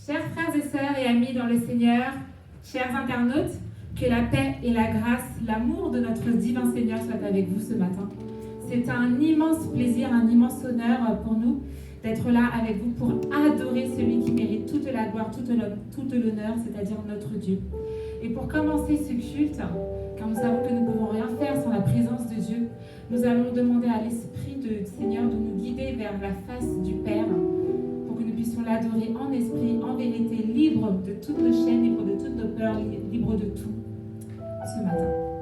Chers frères et sœurs et amis dans le Seigneur, chers internautes, que la paix et la grâce, l'amour de notre divin Seigneur soient avec vous ce matin. C'est un immense plaisir, un immense honneur pour nous d'être là avec vous pour adorer celui qui mérite toute la gloire, toute l'honneur, c'est-à-dire notre Dieu. Et pour commencer ce culte, car nous savons que nous ne pouvons rien faire sans la présence de Dieu, nous allons demander à l'Esprit du Seigneur de nous guider vers la face du Père, pour que nous puissions l'adorer en esprit, en vérité, libre de toutes nos chaînes, libre de toutes nos peurs, libre de tout, ce matin.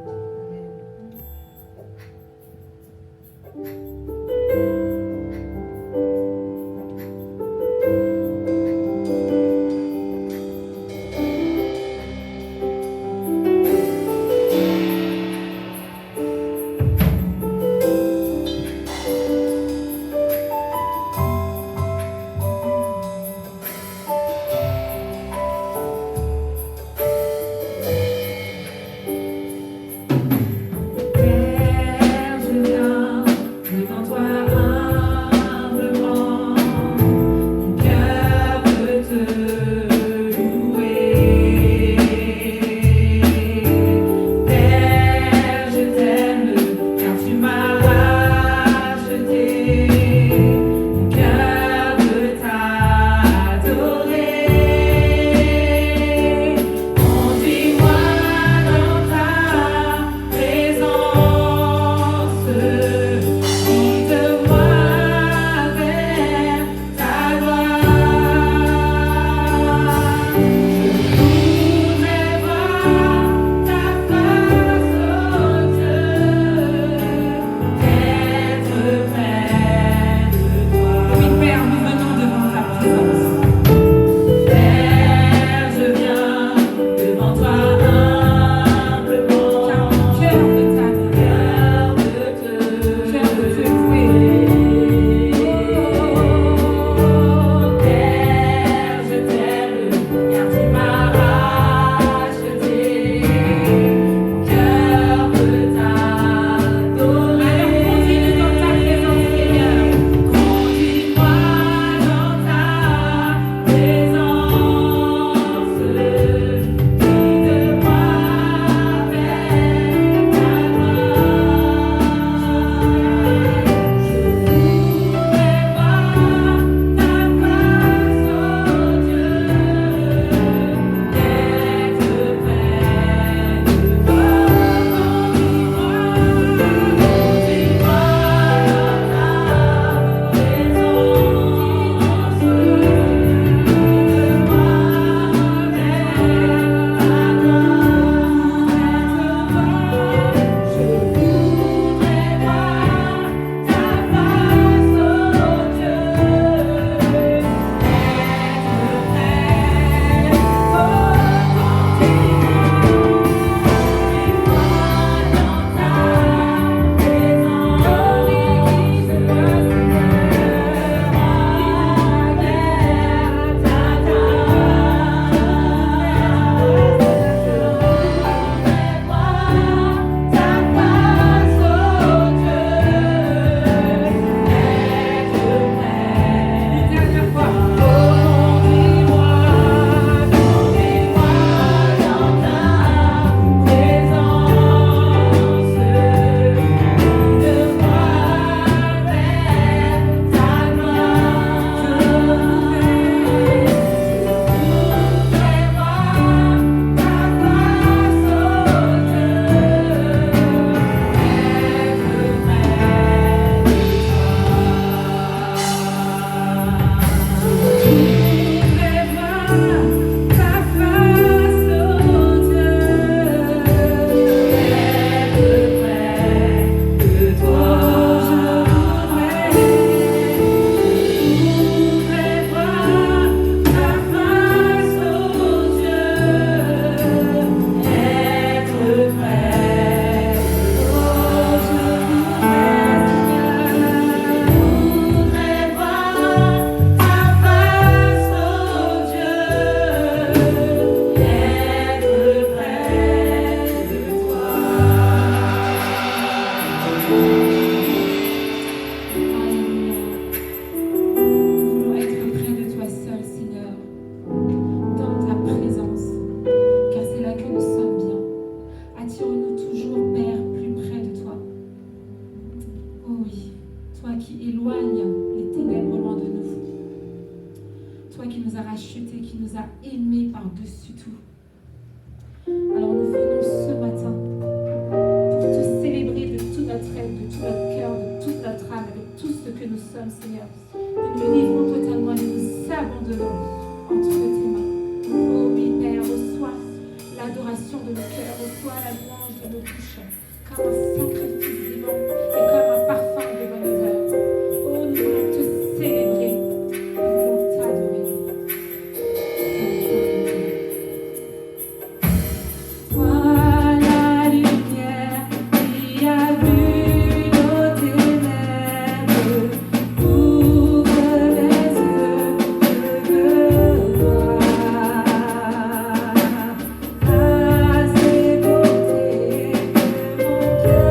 tout ce que nous sommes, Seigneur. Nous nous livrons totalement et nous abandonnons entre tes mains. Oh oui, Père, reçois l'adoration de nos cœurs, reçois la louange de nos bouches, comme un sacrifice vivant et comme un parfum de bonne odeur. Oh, nous voulons te célébrer, nous voulons t'adorer. Toi, la lumière qui a vu nos ténèbres, ouvre les yeux, je veux voir. À ses côtés, que mon cœur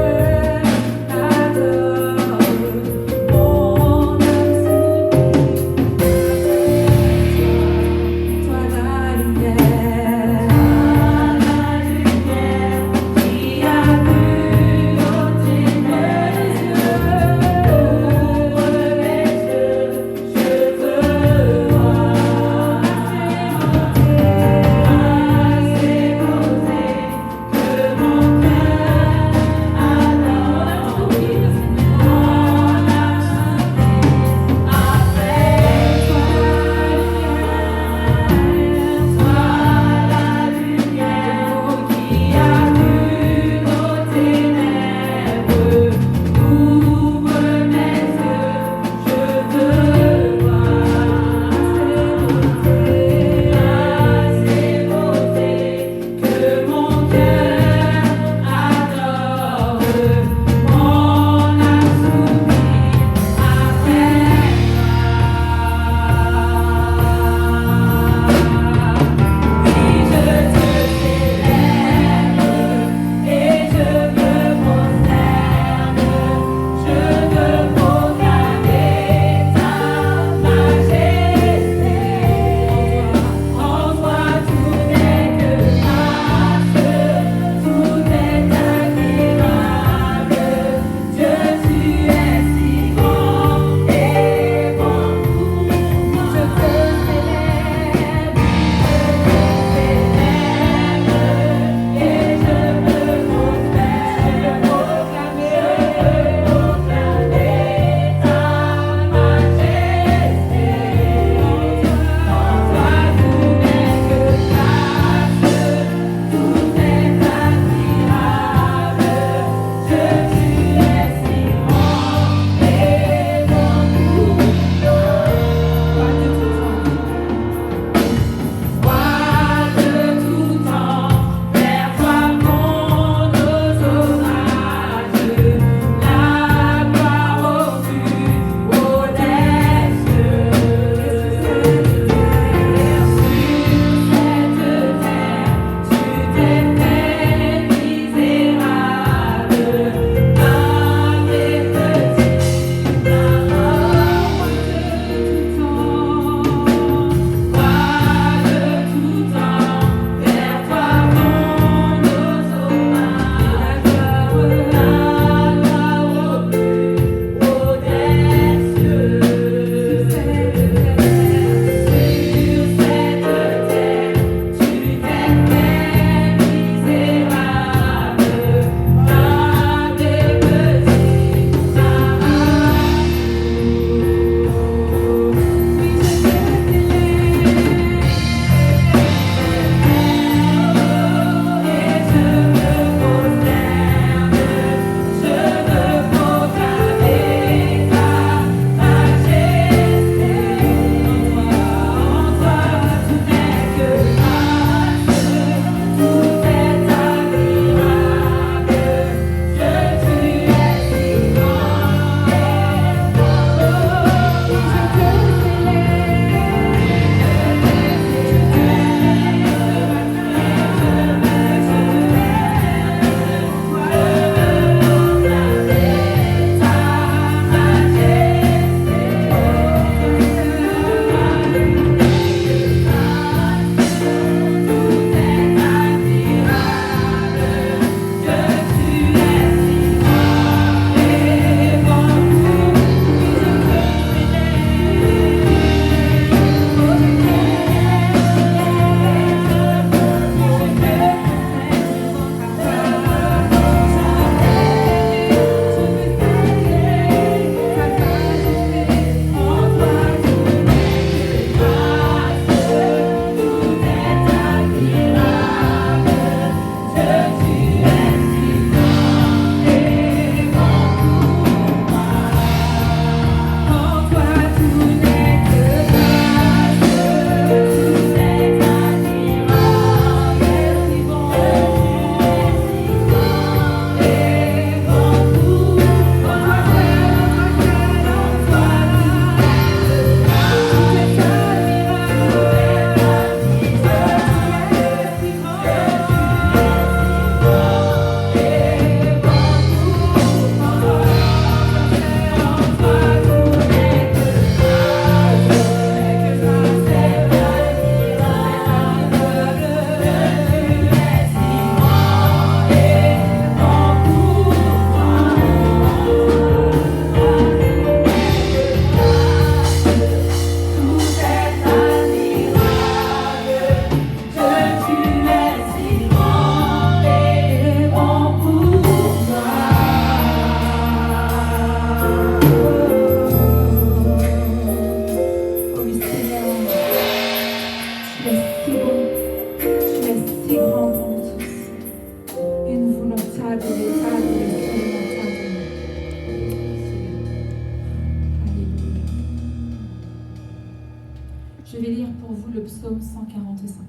pour vous le psaume 145.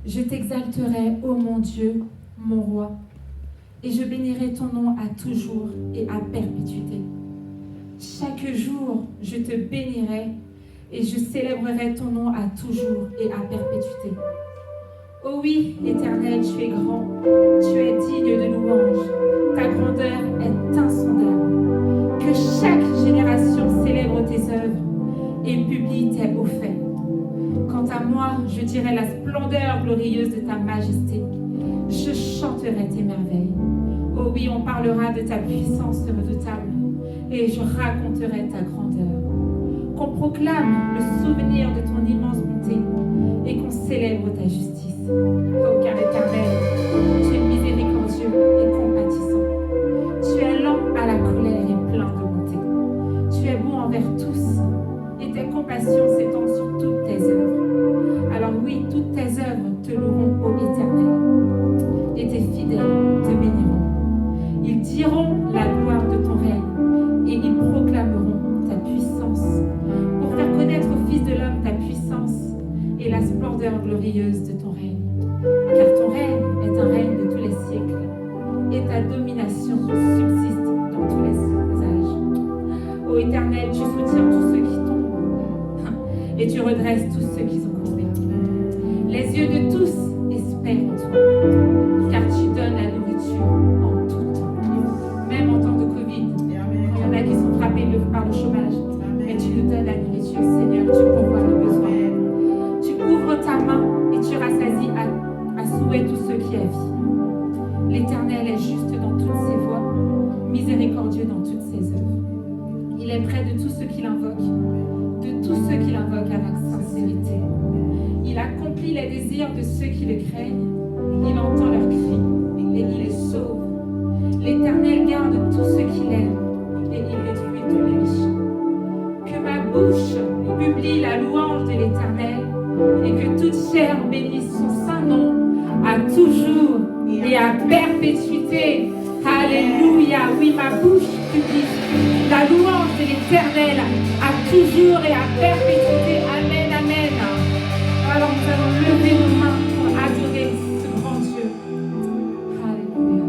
Je t'exalterai, ô mon Dieu, mon roi, et je bénirai ton nom à toujours et à perpétuité. Chaque jour, je te bénirai et je célébrerai ton nom à toujours et à perpétuité. Oh oui, Éternel, tu es grand, tu es digne de louange, ta grandeur est insondable. Que chaque génération célèbre tes œuvres et publie tes hauts faits. Quant à moi, je dirai la splendeur glorieuse de ta majesté. Je chanterai tes merveilles. Oh oui, on parlera de ta puissance redoutable et je raconterai ta grandeur. Qu'on proclame le souvenir de ton immense bonté et qu'on célèbre ta justice. Oh, car Éternel, tu es miséricordieux et compatissant. Tu es lent à la colère et plein de bonté. Tu es bon envers tous et tes compassions s'étendent sur toutes tes œuvres. Alors oui, toutes tes œuvres te loueront, ô Éternel, et tes fidèles te béniront. Ils diront la gloire de ton règne et ils proclameront ta puissance pour faire connaître au Fils de l'homme ta puissance et la splendeur glorieuse de ton règne. Car ton règne est un règne de tous les siècles et ta domination subsiste dans tous les âges. Ô Éternel, tu soutiens tous ceux qui tombent et tu redresses tous ceux qui sont courbés. Les yeux de tous espèrent en toi, car tu donnes la nourriture en tout temps. Même en temps de Covid, il y en a qui sont frappés par le chômage, mais tu nous donnes la nourriture, Seigneur, tu pourvois nos besoins. Tu ouvres ta main et tu rassasies à souhait tous ceux qui vivent. L'Éternel est juste dans toutes ses voies, miséricordieux dans toutes ses œuvres. Il est près de tous ceux qui l'invoquent, de tous ceux qui l'invoquent avec sincérité. Il accomplit les désirs de ceux qui le craignent. Il entend leurs cris et il les sauve. L'Éternel garde tous ceux qui l'aiment et il détruit tous les méchants. Que ma bouche publie la louange de l'Éternel et que toute chair bénisse son saint nom à toujours et à perpétuité. Alléluia. Oui, ma bouche publie la louange de l'Éternel à toujours et à perpétuité. Amen, amen. Alors nous allons lever nos mains pour adorer ce grand Dieu. Alléluia.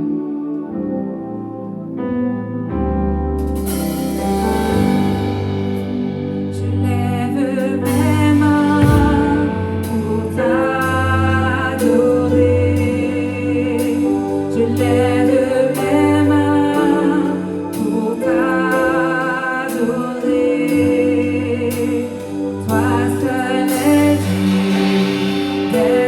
Je lève mes mains pour t'adorer. Je lève mes mains pour t'adorer. Toi seul es digne.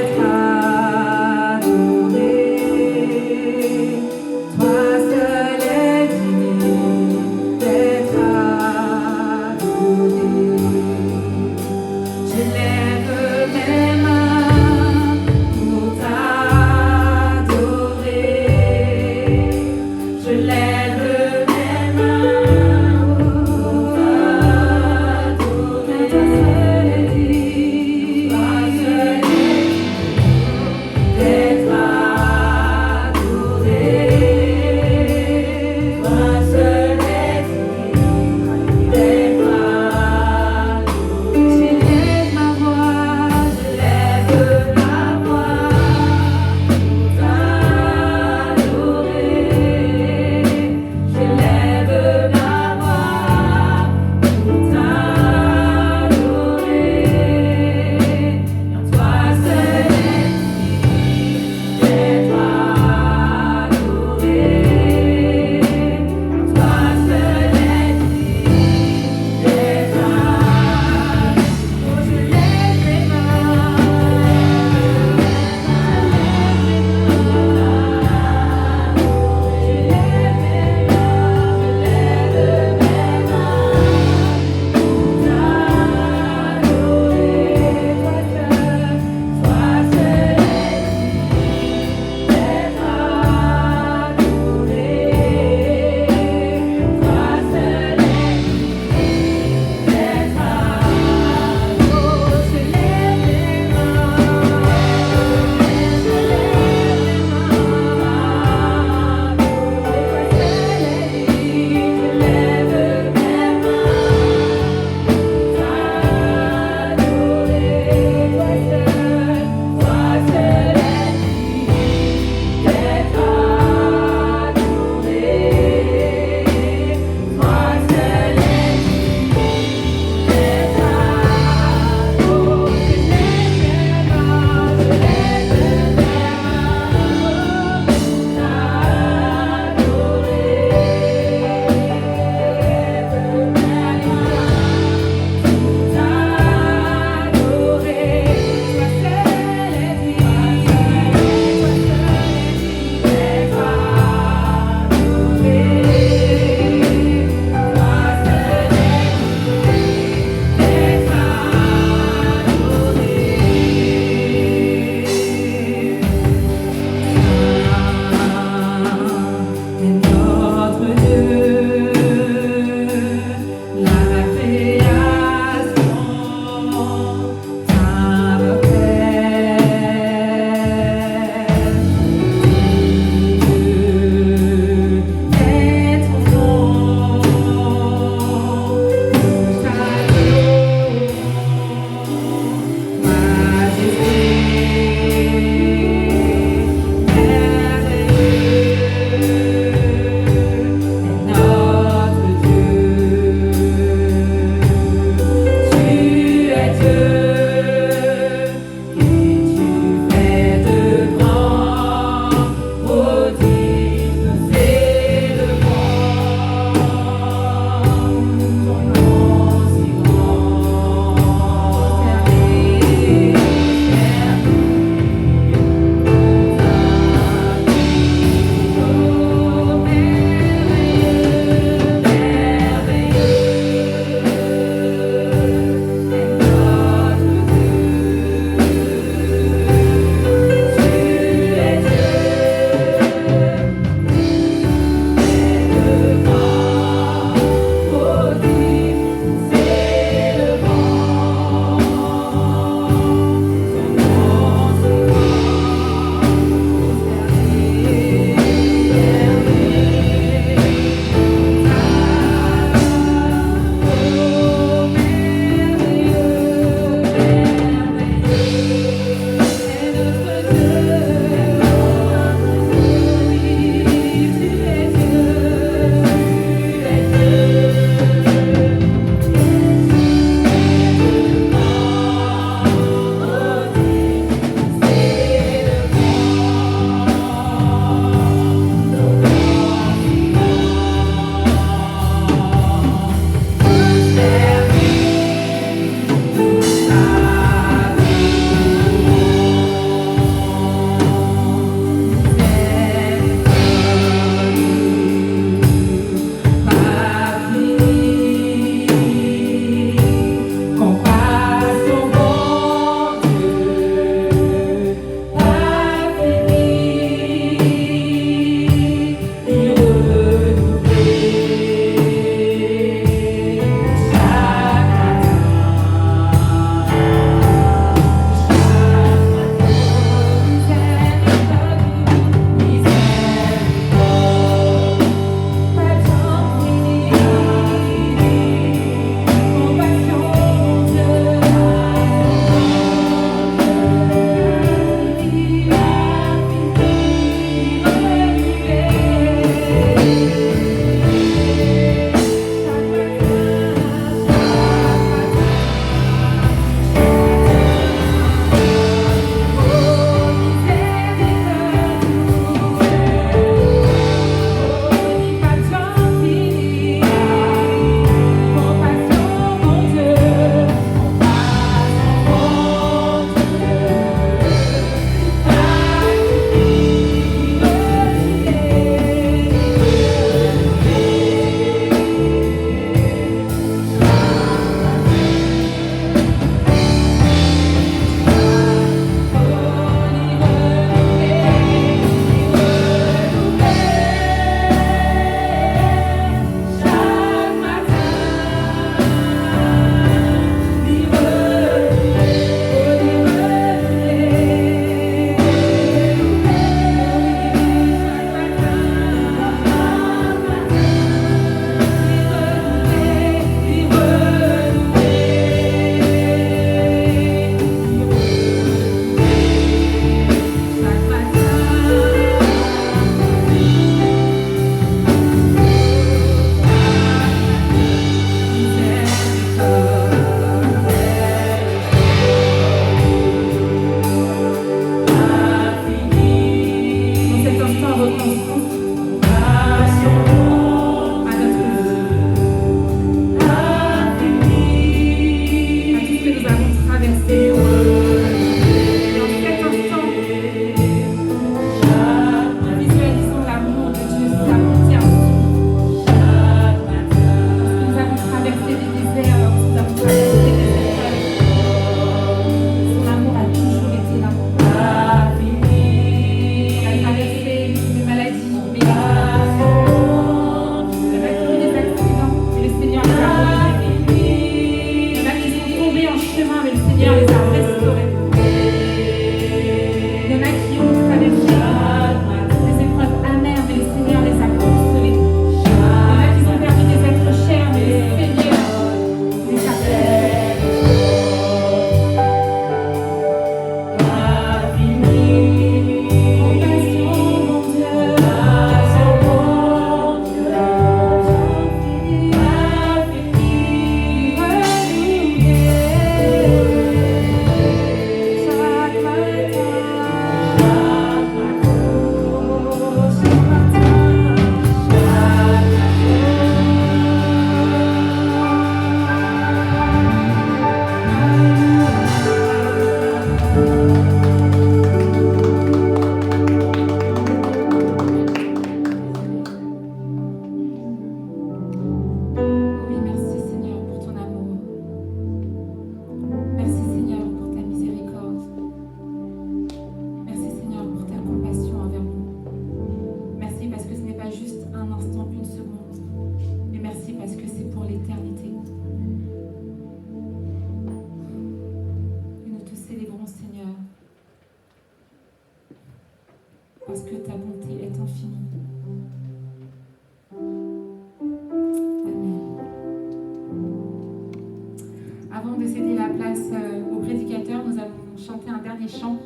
dernier chant.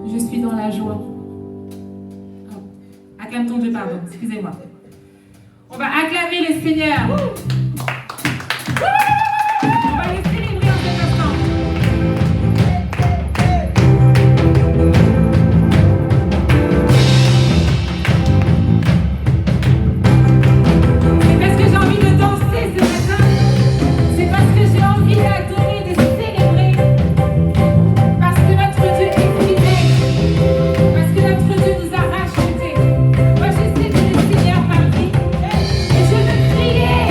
Je suis dans la joie. Oh. Acclame-t-on Dieu, pardon, excusez-moi. On va acclamer le Seigneur. On va le célébrer en cet instant. C'est parce que j'ai envie de danser ce matin. C'est parce que j'ai envie d'adorer, de célébrer. Parce que notre Dieu est fidèle. Parce que notre Dieu nous a rachetés. Moi, je sais que le Seigneur m'a pris. Et je veux crier.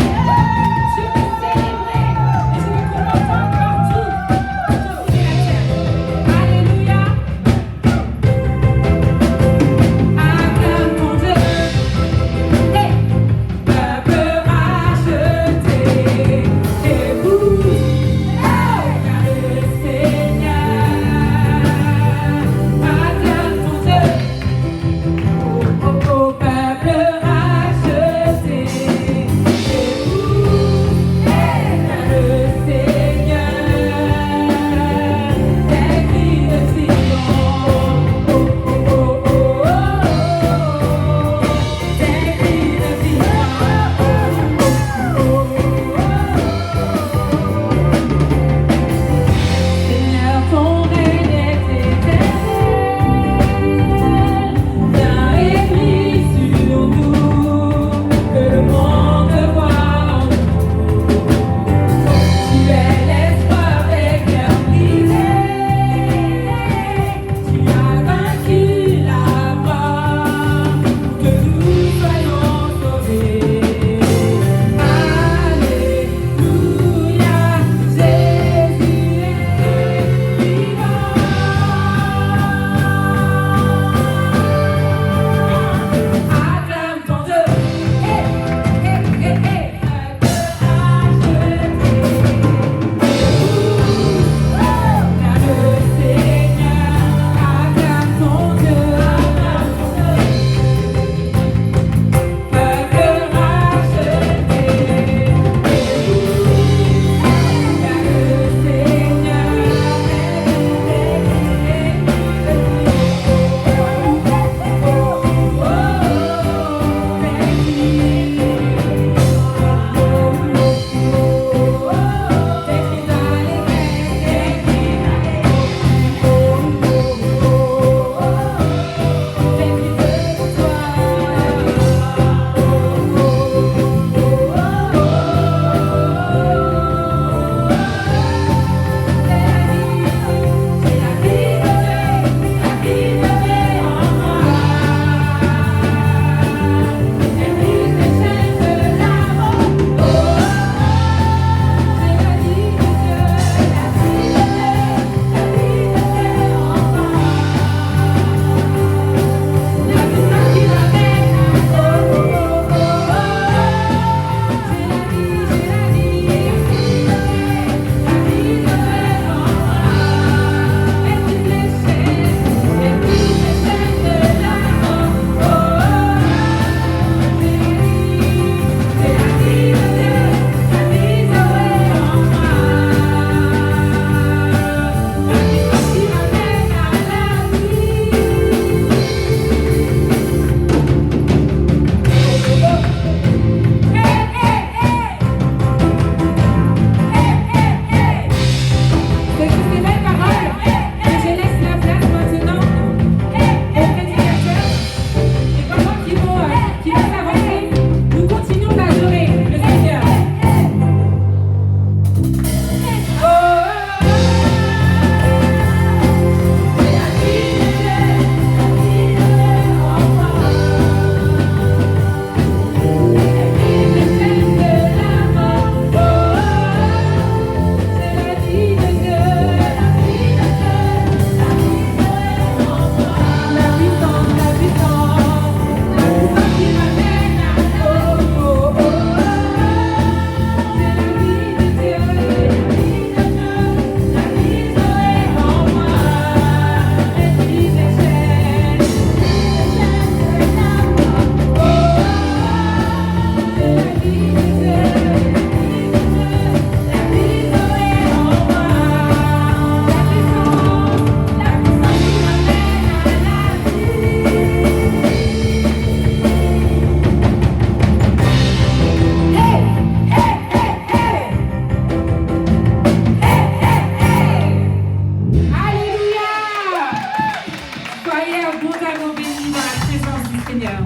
abondamment bénis dans la présence du Seigneur.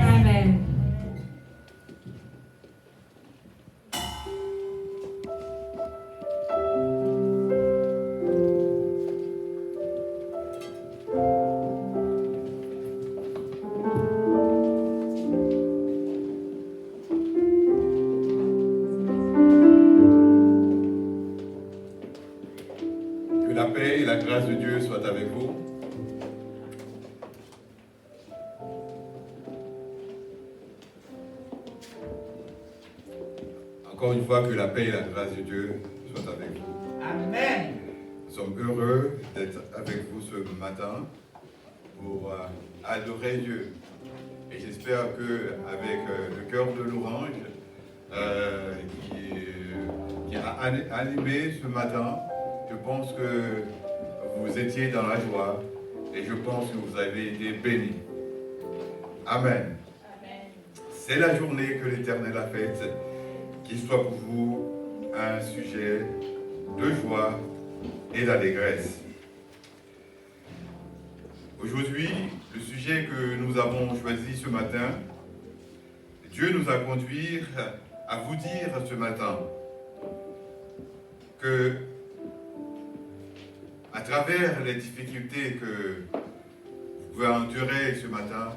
Amen. Que la paix et la grâce de Dieu soient avec vous. Encore une fois, que la paix et la grâce de Dieu soient avec vous. Amen. Nous sommes heureux d'être avec vous ce matin pour adorer Dieu. Et j'espère qu'avec le cœur de l'orange qui a animé ce matin, je pense que vous étiez dans la joie et je pense que vous avez été bénis. Amen. C'est la journée que l'Éternel a faite. Qu'il soit pour vous un sujet de joie et d'allégresse. Aujourd'hui, le sujet que nous avons choisi ce matin, Dieu nous a conduits à vous dire ce matin que à travers les difficultés que vous pouvez endurer ce matin,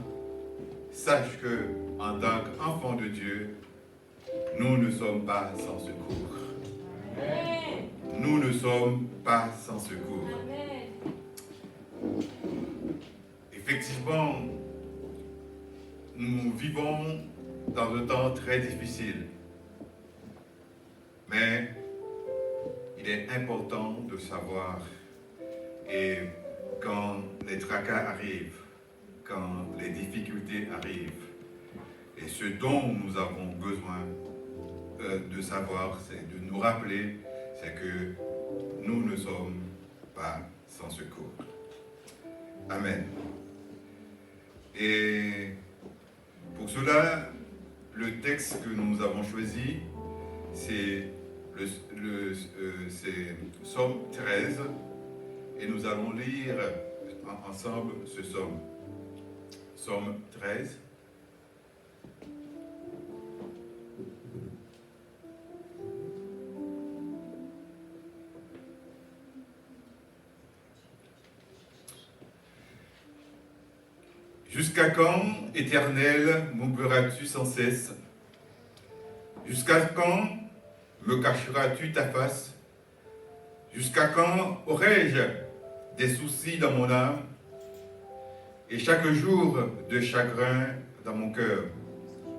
sache que en tant qu'enfant de Dieu, nous ne sommes pas sans secours. Amen. Nous ne sommes pas sans secours. Amen. Effectivement, nous vivons dans un temps très difficile. Mais il est important de savoir, et quand les tracas arrivent, quand les difficultés arrivent, et ce dont nous avons besoin de savoir, c'est de nous rappeler, c'est que nous ne sommes pas sans secours. Amen. Et pour cela, le texte que nous avons choisi, c'est Psaume 13, et nous allons lire ensemble ce psaume. Psaume 13. Jusqu'à quand, Éternel, m'oublieras-tu sans cesse? Jusqu'à quand me cacheras-tu ta face? Jusqu'à quand aurai-je des soucis dans mon âme et chaque jour de chagrin dans mon cœur?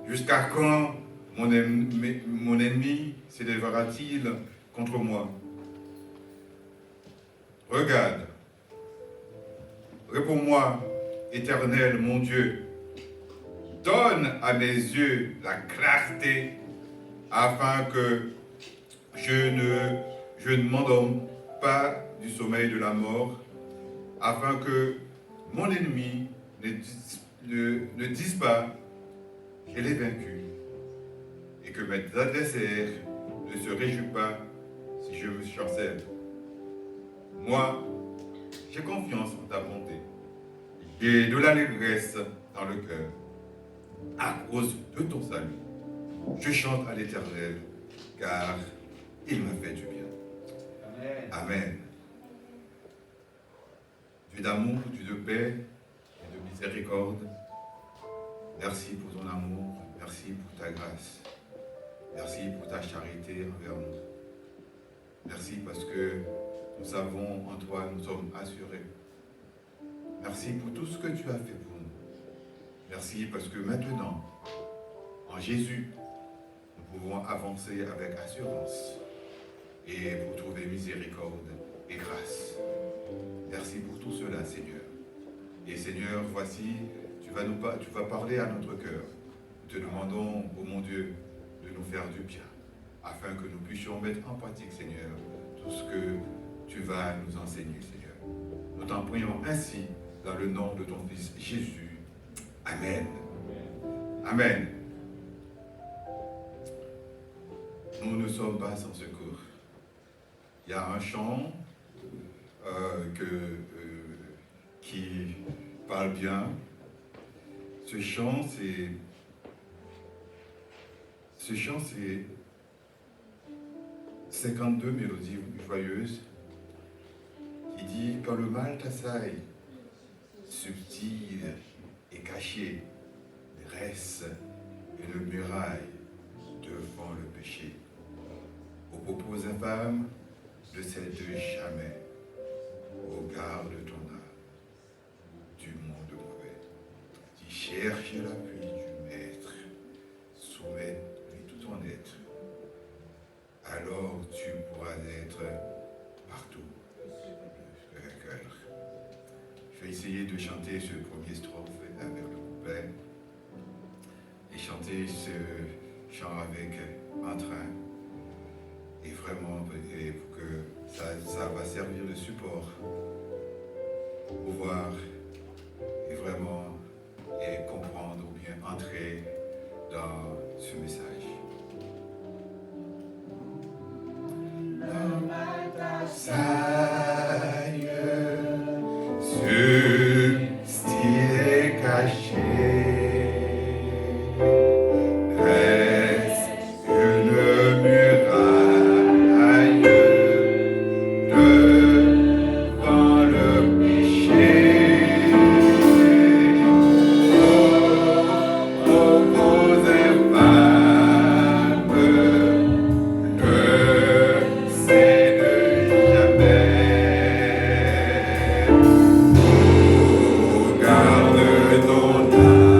Jusqu'à quand mon ennemi s'élèvera-t-il contre moi? Regarde, réponds-moi, Éternel, mon Dieu, donne à mes yeux la clarté afin que je ne m'endorme pas du sommeil de la mort, afin que mon ennemi ne dise pas je l'ai vaincu et que mes adversaires ne se réjouissent pas si je me chancelle. Moi, j'ai confiance en ta bonté. J'ai de l'allégresse dans le cœur à cause de ton salut. Je chante à l'Éternel car il m'a fait du bien. Amen. Amen. Dieu d'amour, Dieu de paix et de miséricorde, merci pour ton amour, merci pour ta grâce, merci pour ta charité envers nous. Merci parce que nous savons en toi, nous sommes assurés. Merci pour tout ce que tu as fait pour nous. Merci parce que maintenant, en Jésus, nous pouvons avancer avec assurance et pour trouver miséricorde et grâce. Merci pour tout cela, Seigneur. Et Seigneur, voici, tu vas parler à notre cœur. Nous te demandons, ô mon Dieu, de nous faire du bien, afin que nous puissions mettre en pratique, Seigneur, tout ce que tu vas nous enseigner, Seigneur. Nous t'en prions ainsi, dans le nom de ton Fils Jésus. Amen. Amen. Nous ne sommes pas sans secours. Il y a un chant qui parle bien. Ce chant, c'est 52 mélodies joyeuses qui dit quand le mal t'assaille, subtil et caché, dresse une muraille devant le péché. Aux propos infâmes, ne cède jamais au garde de ton âme du monde mauvais. Tu cherches l'appui du Maître, soumets-lui tout ton être. Alors tu pourras être partout, le cœur. Je vais essayer de chanter ce premier strophe avec le couplet et chanter ce chant avec entrain. Et vraiment, pour que ça va servir de support pour voir et vraiment et comprendre ou bien entrer dans ce message. Saille, subtil et caché, reste une muraille devant le péché. Aux infâmes, ne cède jamais. Garde ton âme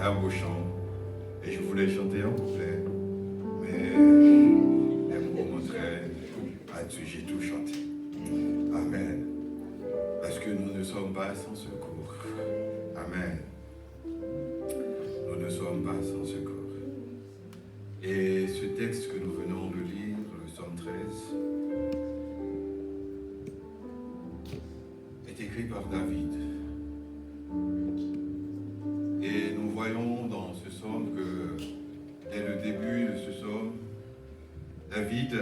un beau chant et je voulais chanter en couplet, mais les mots montraient là-dessus, j'ai tout chanté. Amen. Parce que nous ne sommes pas sans secours. Amen. Nous ne sommes pas sans secours. Et ce texte que nous venons de lire, le Psaume 13, est écrit par David. Et nous voyons dans ce psaume que, dès le début de ce psaume, David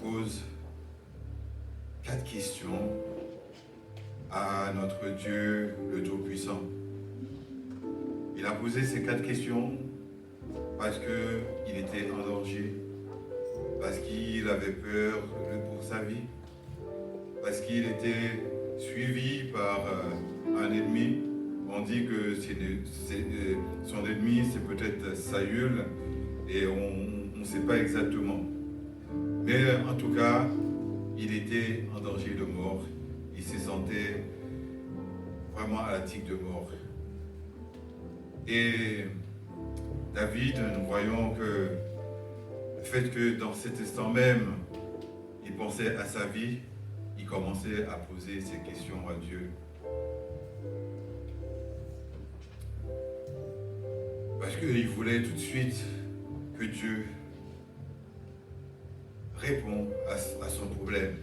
pose 4 questions à notre Dieu le Tout-Puissant. Il a posé ces 4 questions parce qu'il était en danger, parce qu'il avait peur pour sa vie, parce qu'il était suivi par un ennemi. On dit que son ennemi, c'est peut-être Saül, et on ne sait pas exactement. Mais en tout cas, il était en danger de mort. Il se sentait vraiment à la tique de mort. Et David, nous voyons que le fait que dans cet instant même, il pensait à sa vie, il commençait à poser ces questions à Dieu. Parce qu'il voulait tout de suite que Dieu réponde à son problème.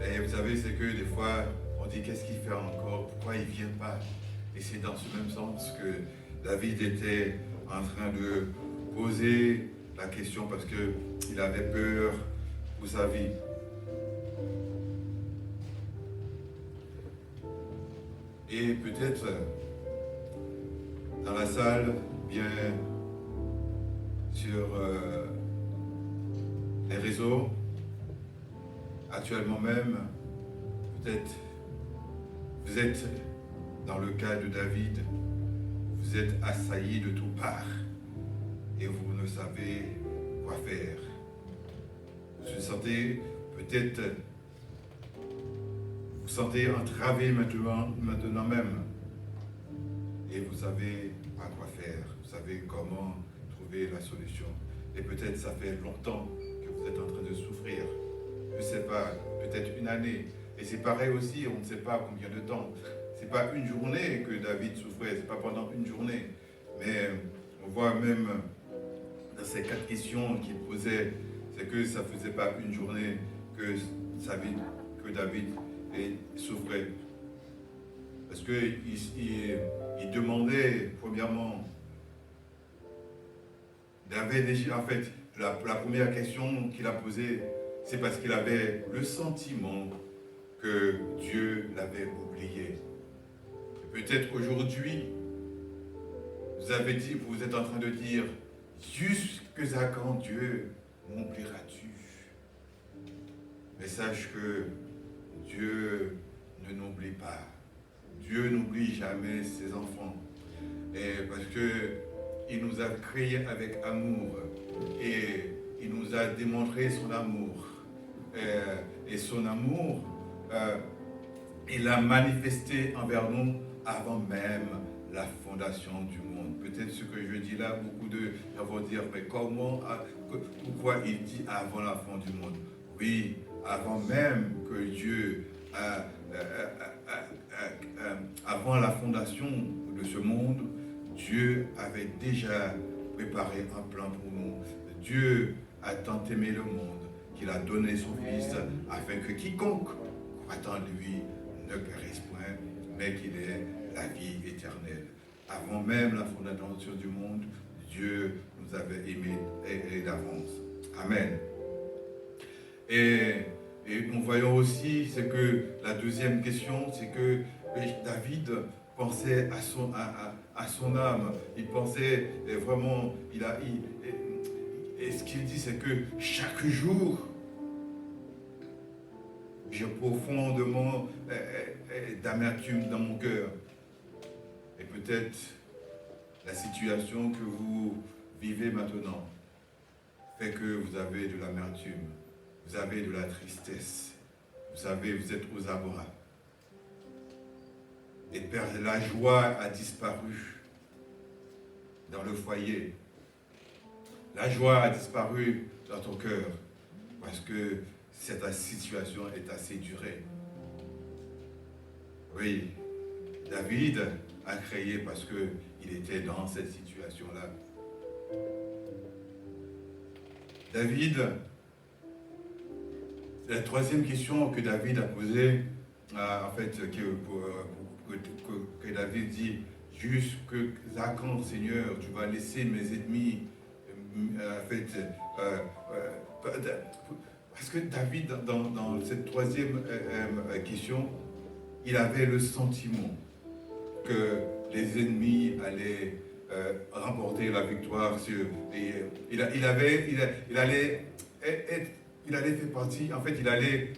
Et vous savez, c'est que des fois, on dit qu'est-ce qu'il fait encore, pourquoi il ne vient pas. Et c'est dans ce même sens que David était en train de poser la question parce qu'il avait peur pour sa vie. Et peut-être dans la salle, bien sur les réseaux, actuellement même, peut-être vous êtes dans le cas de David, vous êtes assailli de toutes parts et vous ne savez quoi faire. Vous vous sentez peut-être, vous sentez entravé maintenant même et vous savez pas quoi faire, vous savez comment trouver la solution. Et peut-être ça fait longtemps que vous êtes en train de souffrir. Je ne sais pas, peut-être une année. Et c'est pareil aussi, on ne sait pas combien de temps. C'est pas une journée que David souffrait, c'est pas pendant une journée. Mais on voit même dans ces 4 questions qu'il posait, c'est que ça ne faisait pas une journée que David souffrait. Parce qu'il demandait, premièrement, en fait, la première question qu'il a posée, c'est parce qu'il avait le sentiment que Dieu l'avait oublié. Peut-être aujourd'hui, vous êtes en train de dire, jusqu'à quand Dieu m'oublieras-tu? Mais sache que Dieu ne n'oublie pas. Dieu n'oublie jamais ses enfants. Et parce qu'il nous a créés avec amour et il nous a démontré son amour. Et son amour, il l'a manifesté envers nous avant même la fondation du monde. Peut-être ce que je dis là, beaucoup de gens vont dire, mais pourquoi il dit avant la fin du monde? Oui, avant même que Dieu, avant la fondation de ce monde, Dieu avait déjà préparé un plan pour nous. Dieu a tant aimé le monde qu'il a donné son Fils afin que quiconque croit en lui ne périsse point, mais qu'il ait la vie éternelle. Avant même la fondation du monde, Dieu nous avait aimés et d'avance. Amen. Et nous voyons aussi, c'est que la deuxième question, c'est que David pensait à son âme. Il pensait vraiment, et ce qu'il dit, c'est que chaque jour, j'ai profondément d'amertume dans mon cœur. Et peut-être la situation que vous vivez maintenant fait que vous avez de l'amertume, vous avez de la tristesse, vous savez, vous êtes aux abois. Et Père, la joie a disparu dans le foyer. La joie a disparu dans ton cœur parce que cette situation est assez durée. Oui, David a créé parce qu'il était dans cette situation-là. David, la troisième question que David a posée, en fait, que David dit, jusqu'à quand, Seigneur, tu vas laisser mes ennemis, en fait, parce que David, dans cette troisième question, il avait le sentiment que les ennemis allaient remporter la victoire. Il allait faire partie, en fait, il allait,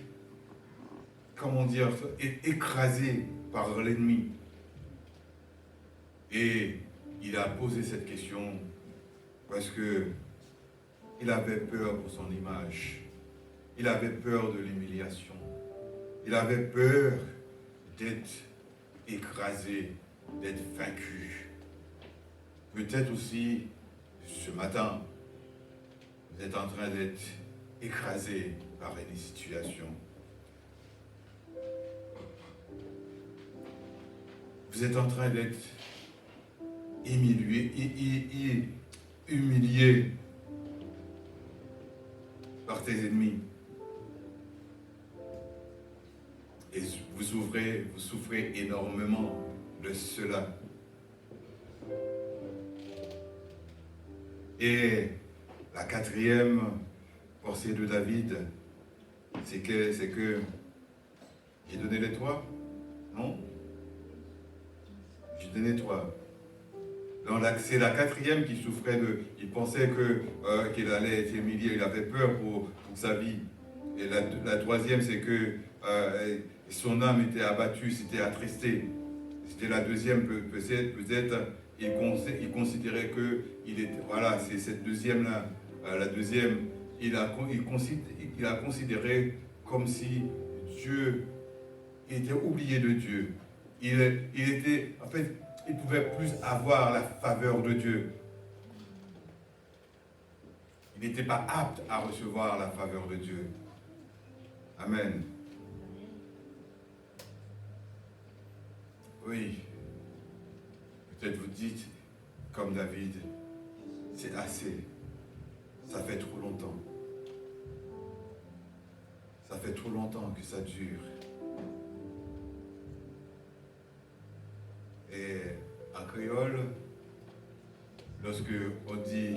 comment dire, être écrasé par l'ennemi. Et il a posé cette question parce que il avait peur pour son image. Il avait peur de l'humiliation. Il avait peur d'être écrasé, d'être vaincu. Peut-être aussi, ce matin, vous êtes en train d'être écrasé par une situation. Vous êtes en train d'être humilié par tes ennemis. Et vous souffrez énormément de cela. Et la quatrième pensée de David, c'est que j'ai donné les trois, non? J'ai donné trois. C'est la quatrième qui souffrait il pensait qu'il allait être humilié, il avait peur pour sa vie. Et la troisième, c'est que son âme était abattue, c'était attristé. C'était la deuxième, peut-être il considérait que voilà, c'est cette deuxième-là. La deuxième, il a considéré comme si Dieu était oublié de Dieu. Il était, en fait, il ne pouvait plus avoir la faveur de Dieu. Il n'était pas apte à recevoir la faveur de Dieu. Amen. Oui. Peut-être vous dites, comme David, c'est assez. Ça fait trop longtemps. Ça fait trop longtemps que ça dure. Et en créole, lorsque on dit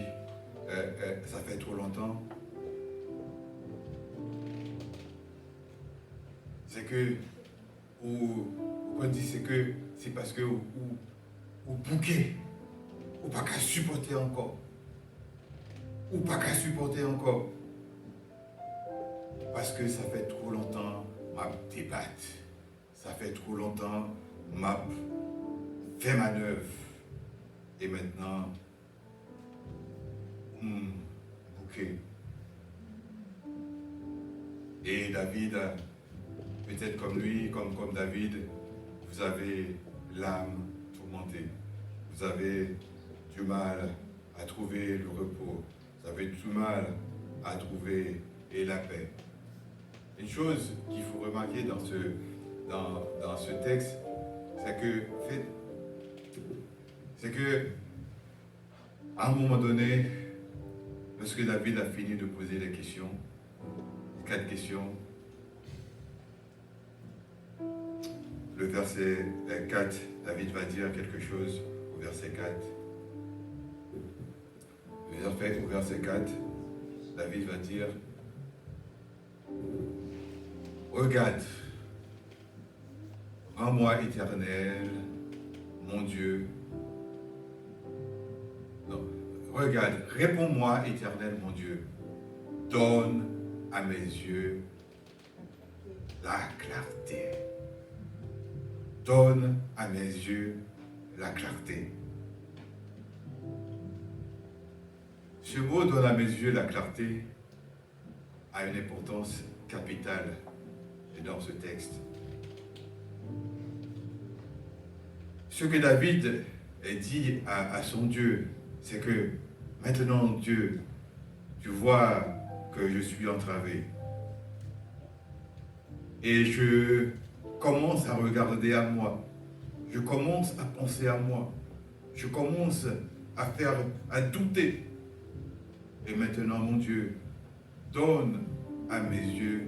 ça fait trop longtemps, c'est que, ou on dit c'est parce que ou bouquet, ou pas qu'à supporter encore, parce que ça fait trop longtemps m'a débatte, ça fait trop longtemps m'a fait manœuvre, et maintenant bouquet. Et David, peut-être comme lui, comme David, vous avez l'âme tourmentée. Vous avez du mal à trouver le repos. Vous avez du mal à trouver la paix. Une chose qu'il faut remarquer dans ce texte, c'est que à un moment donné, lorsque David a fini de poser les questions, 4 questions, le verset 4, David va dire quelque chose au verset 4. Au verset 4, David va dire, regarde, rends-moi éternel, mon Dieu. Non, regarde, réponds-moi éternel, mon Dieu. Donne à mes yeux la clarté. Donne à mes yeux la clarté. Ce mot donne à mes yeux la clarté a une importance capitale dans ce texte. ce que David dit à son Dieu, c'est que maintenant, Dieu, tu vois que je suis entravé. Et je commence à regarder à moi. Je commence à penser à moi. Je commence à douter. Et maintenant, mon Dieu, donne à mes yeux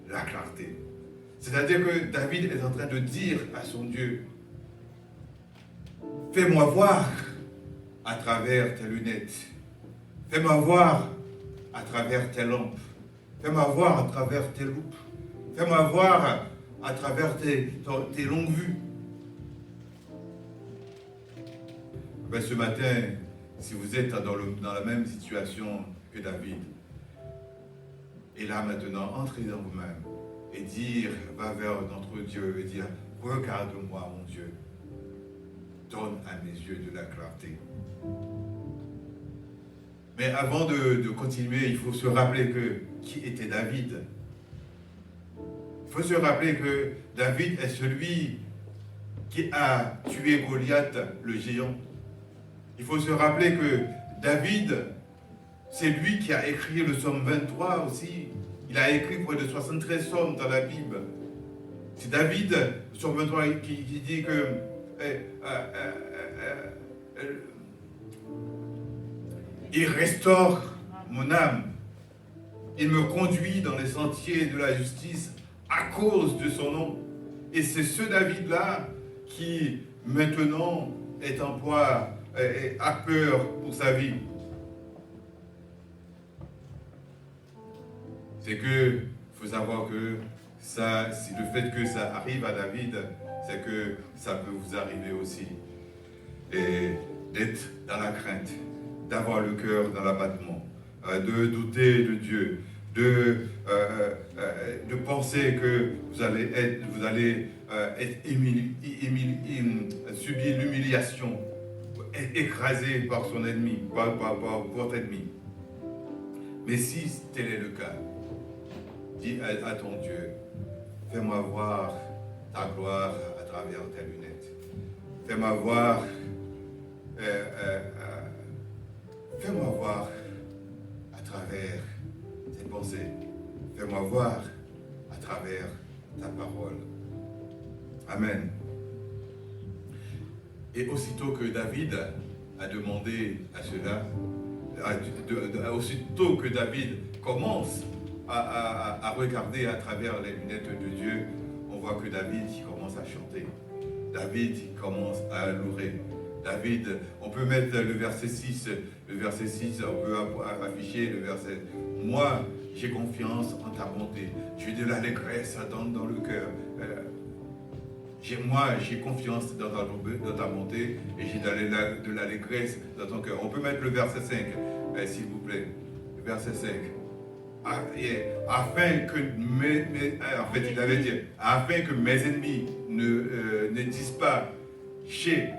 la clarté. C'est-à-dire que David est en train de dire à son Dieu, fais-moi voir à travers tes lunettes. Fais-moi voir à travers tes lampes. Fais-moi voir à travers tes loupes. Fais-moi voir à travers tes longues vues. Ben, ce matin, si vous êtes dans la même situation que David, et là maintenant, entrez dans vous-même et va vers notre Dieu et dire, regarde-moi mon Dieu, donne à mes yeux de la clarté. Mais avant de continuer, il faut se rappeler qui était David. Il faut se rappeler que David est celui qui a tué Goliath, le géant. Il faut se rappeler que David, c'est lui qui a écrit le psaume 23 aussi. Il a écrit près de 73 psaumes dans la Bible. C'est David, le psaume 23, qui dit que il restaure mon âme. Il me conduit dans les sentiers de la justice à cause de son nom. Et c'est ce David-là qui maintenant est en proie, a peur pour sa vie. C'est que, il faut savoir que ça, le fait que ça arrive à David, c'est que ça peut vous arriver aussi. Et d'être dans la crainte, d'avoir le cœur dans l'abattement, de douter de Dieu, de penser que vous allez subir l'humiliation, être écrasé par son ennemi, par votre ennemi. Mais si tel est le cas, dis à ton Dieu, fais-moi voir ta gloire à travers tes lunettes. Fais-moi voir à travers tes pensées. Fais-moi voir à travers ta parole. Amen. Et aussitôt que David a demandé à cela, aussitôt que David commence à regarder à travers les lunettes de Dieu, on voit que David commence à chanter. David commence à louer. David, on peut mettre le verset 6, on peut afficher le verset. Moi, j'ai confiance en ta bonté. J'ai de l'allégresse dans le cœur. J'ai confiance dans ta bonté et j'ai de l'allégresse dans ton cœur. On peut mettre le verset 5, s'il vous plaît. Le verset 5. Afin que il avait dit, afin que mes ennemis ne disent pas, j'ai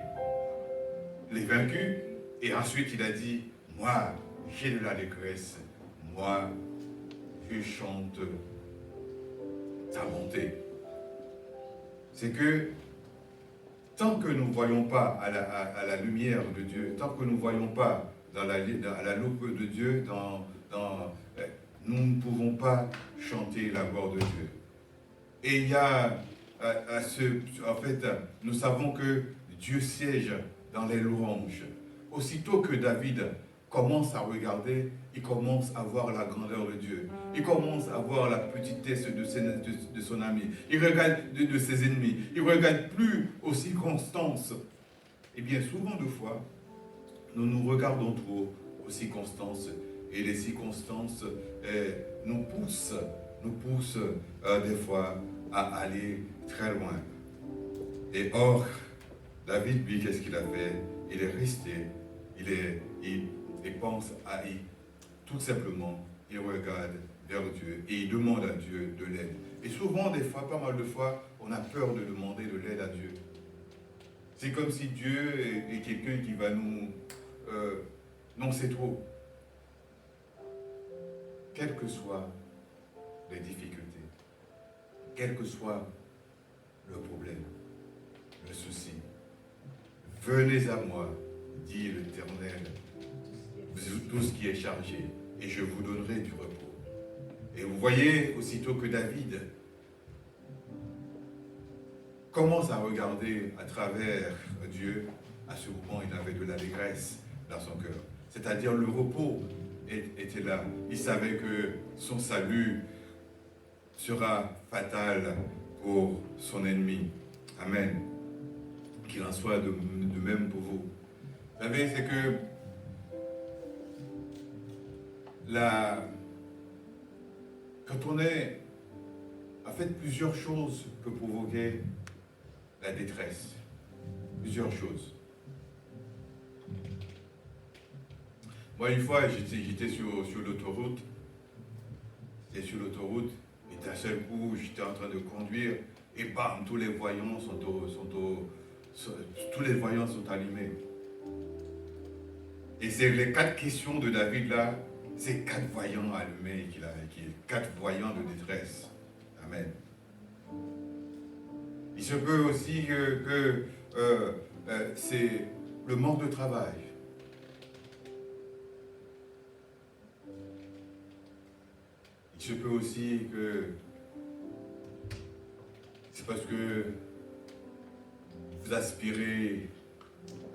les vaincus. Et ensuite, il a dit, moi, j'ai de l'allégresse. Moi, je chante ta bonté. C'est que tant que nous ne voyons pas à la lumière de Dieu, tant que nous ne voyons pas à la loupe de Dieu, nous ne pouvons pas chanter la gloire de Dieu. Et il y a en fait, nous savons que Dieu siège dans les louanges. Aussitôt que David commence à regarder, il commence à voir la grandeur de Dieu. Il commence à voir la petitesse de son ami. Il regarde de ses ennemis. Il ne regarde plus aux circonstances. Et bien souvent de fois, nous regardons trop aux circonstances. Et les circonstances nous poussent des fois à aller très loin. Et or, David, lui, qu'est-ce qu'il a fait? Il est resté, il pense à tout simplement, il regarde vers Dieu et il demande à Dieu de l'aide. Et souvent, des fois, pas mal de fois, on a peur de demander de l'aide à Dieu. C'est comme si Dieu est quelqu'un qui va nous... non, c'est trop. Quelles que soient les difficultés, quel que soit le problème, le souci, venez à moi, dit l'Éternel, vous tous qui êtes chargés, et je vous donnerai du repos. Et vous voyez aussitôt que David commence à regarder à travers Dieu, à ce moment il avait de l'allégresse dans son cœur. C'est-à-dire le repos était là. Il savait que son salut sera fatal pour son ennemi. Amen. Qu'il en soit de même pour vous. Vous savez, c'est que quand on est... En fait, plusieurs choses peuvent provoquer la détresse. Plusieurs choses. Moi, une fois, j'étais sur l'autoroute. J'étais sur l'autoroute, et d'un seul coup, j'étais en train de conduire, et bam, tous les voyants tous les voyants sont allumés. Et c'est les 4 questions de David là, c'est 4 voyants allumés qu'il a, 4 voyants de détresse. Amen. Il se peut aussi que c'est le manque de travail. Il se peut aussi que c'est parce que vous aspirez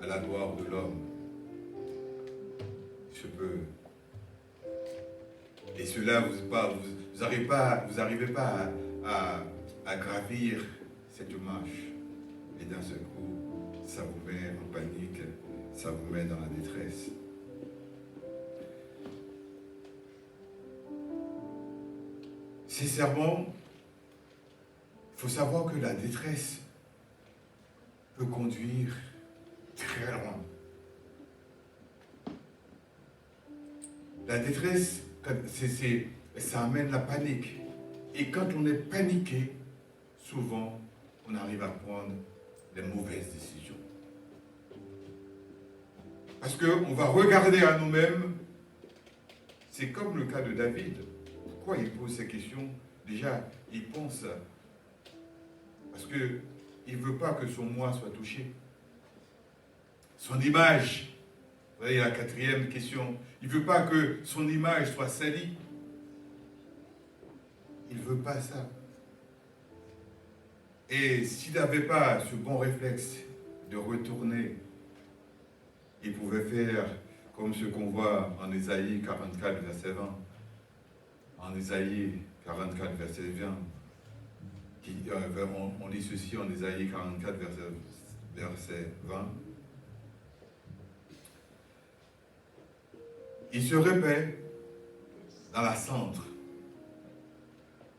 à la gloire de l'homme. Il se peut. Et cela, vous n'arrivez pas à gravir cette marche. Et d'un seul coup, ça vous met en panique, ça vous met dans la détresse. Sincèrement, il faut savoir que la détresse peut conduire très loin. La détresse, ça amène la panique. Et quand on est paniqué, souvent, on arrive à prendre les mauvaises décisions. Parce qu'on va regarder à nous-mêmes. C'est comme le cas de David. Pourquoi il pose ces questions? Déjà, il pense, parce qu'il ne veut pas que son moi soit touché. Son image, vous voyez la 4e question, il ne veut pas que son image soit salie. Il ne veut pas ça. Et s'il n'avait pas ce bon réflexe de retourner, il pouvait faire comme ce qu'on voit en Ésaïe 44, verset 20. En Ésaïe 44, verset 20, on lit ceci en Ésaïe 44, verset 20. Il se répand dans la cendre.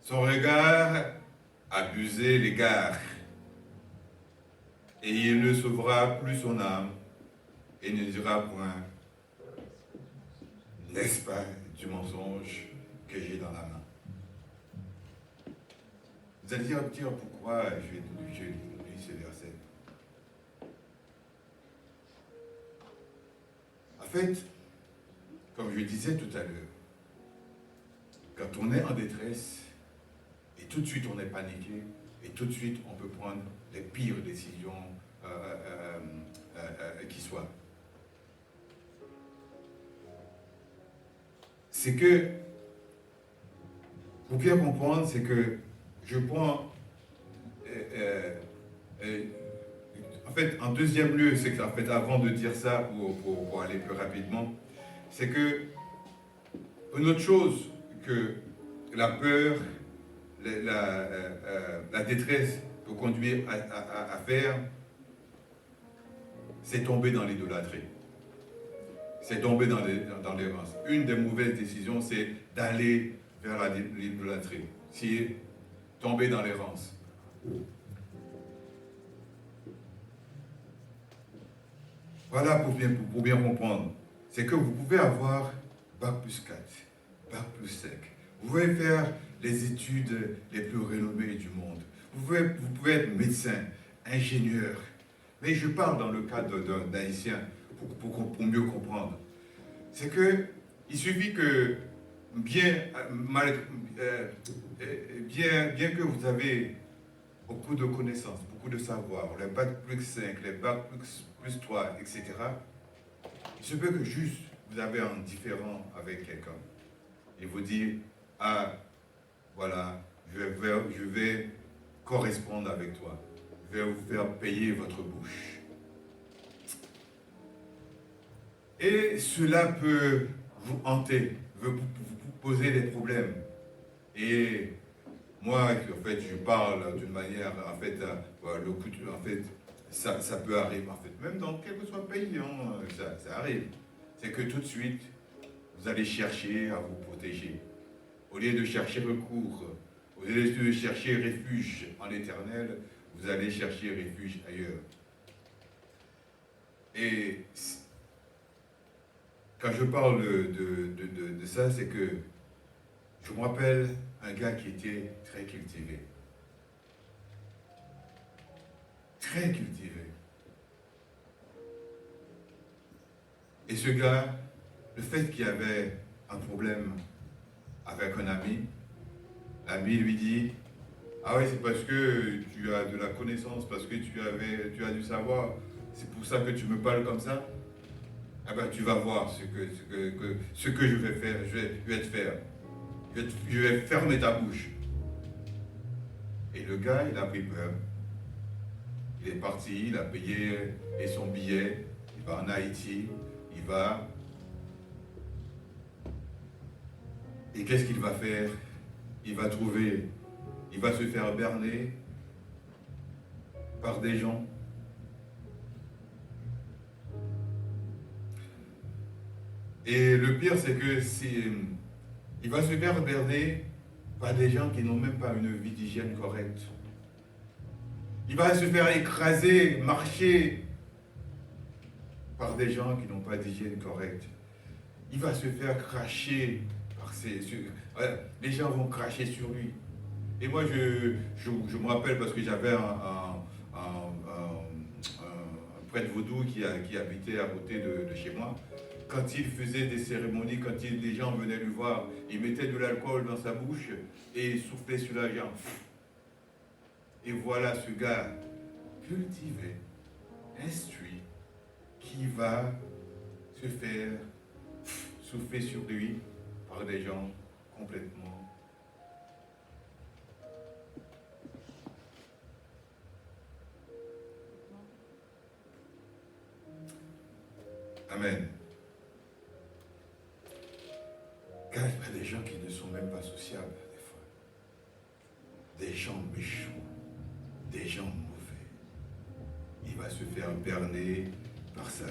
Son regard abusait l'égard. Et il ne sauvera plus son âme et ne dira point, n'est-ce pas du mensonge que j'ai dans la main. Vous allez dire pourquoi je lis ce verset. En fait, comme je disais tout à l'heure, quand on est en détresse, et tout de suite on est paniqué, et tout de suite on peut prendre les pires décisions qui soient. C'est que, pour bien comprendre, c'est que je prends, en fait, en deuxième lieu, c'est qu'en fait, avant de dire ça, pour aller plus rapidement, c'est que, une autre chose que la peur, la détresse peut conduire à faire, c'est tomber dans l'idolâtrie. C'est tomber dans l'errance. Une des mauvaises décisions, c'est d'aller vers l'idolâtrie. C'est tomber dans l'errance. Voilà pour bien comprendre. C'est que vous pouvez avoir Bac plus 4, Bac plus 5. Vous pouvez faire les études les plus renommées du monde. Vous pouvez être médecin, ingénieur. Mais je parle dans le cadre d'un haïtien pour mieux comprendre. C'est que il suffit que bien que vous avez beaucoup de connaissances, beaucoup de savoir, les Bac plus 5, les Bac plus toi, etc. Il se peut que juste vous avez un différend avec quelqu'un. Et vous dites, ah, voilà, je vais correspondre avec toi. Je vais vous faire payer votre bouche. Et cela peut vous hanter, vous poser des problèmes. Et moi, en fait, je parle d'une manière, en fait, ça peut arriver, en fait, même dans quel que soit le pays, hein, ça arrive. C'est que tout de suite, vous allez chercher à vous protéger. Au lieu de chercher recours, au lieu de chercher refuge en l'Éternel, vous allez chercher refuge ailleurs. Et quand je parle de ça, c'est que je me rappelle un gars qui était très cultivé. Très cultivé. Et ce gars, le fait qu'il avait un problème avec un ami, l'ami lui dit, ah oui, c'est parce que tu as de la connaissance, parce que tu as du savoir, c'est pour ça que tu me parles comme ça. Ah ben tu vas voir ce que je vais faire, je vais te faire. Je vais fermer ta bouche. Et le gars, il a pris peur. Il est parti, il a payé son billet, il va en Haïti, il va. Et qu'est-ce qu'il va faire? Il va se faire berner par des gens. Et le pire, c'est que il va se faire berner par des gens qui n'ont même pas une vie d'hygiène correcte. Il va se faire écraser, marcher par des gens qui n'ont pas d'hygiène correcte. Il va se faire cracher par les gens vont cracher sur lui. Et moi, je me rappelle parce que j'avais un prêtre vaudou qui habitait à côté de chez moi. Quand il faisait des cérémonies, quand les gens venaient le voir, il mettait de l'alcool dans sa bouche et il soufflait sur la jambe. Et voilà ce gars cultivé, instruit, qui va se faire souffler sur lui par des gens complètement. Amen. Car il y a des gens qui ne sont même pas sociables, des fois. Des gens méchants, des gens mauvais. Il va se faire berner par ça.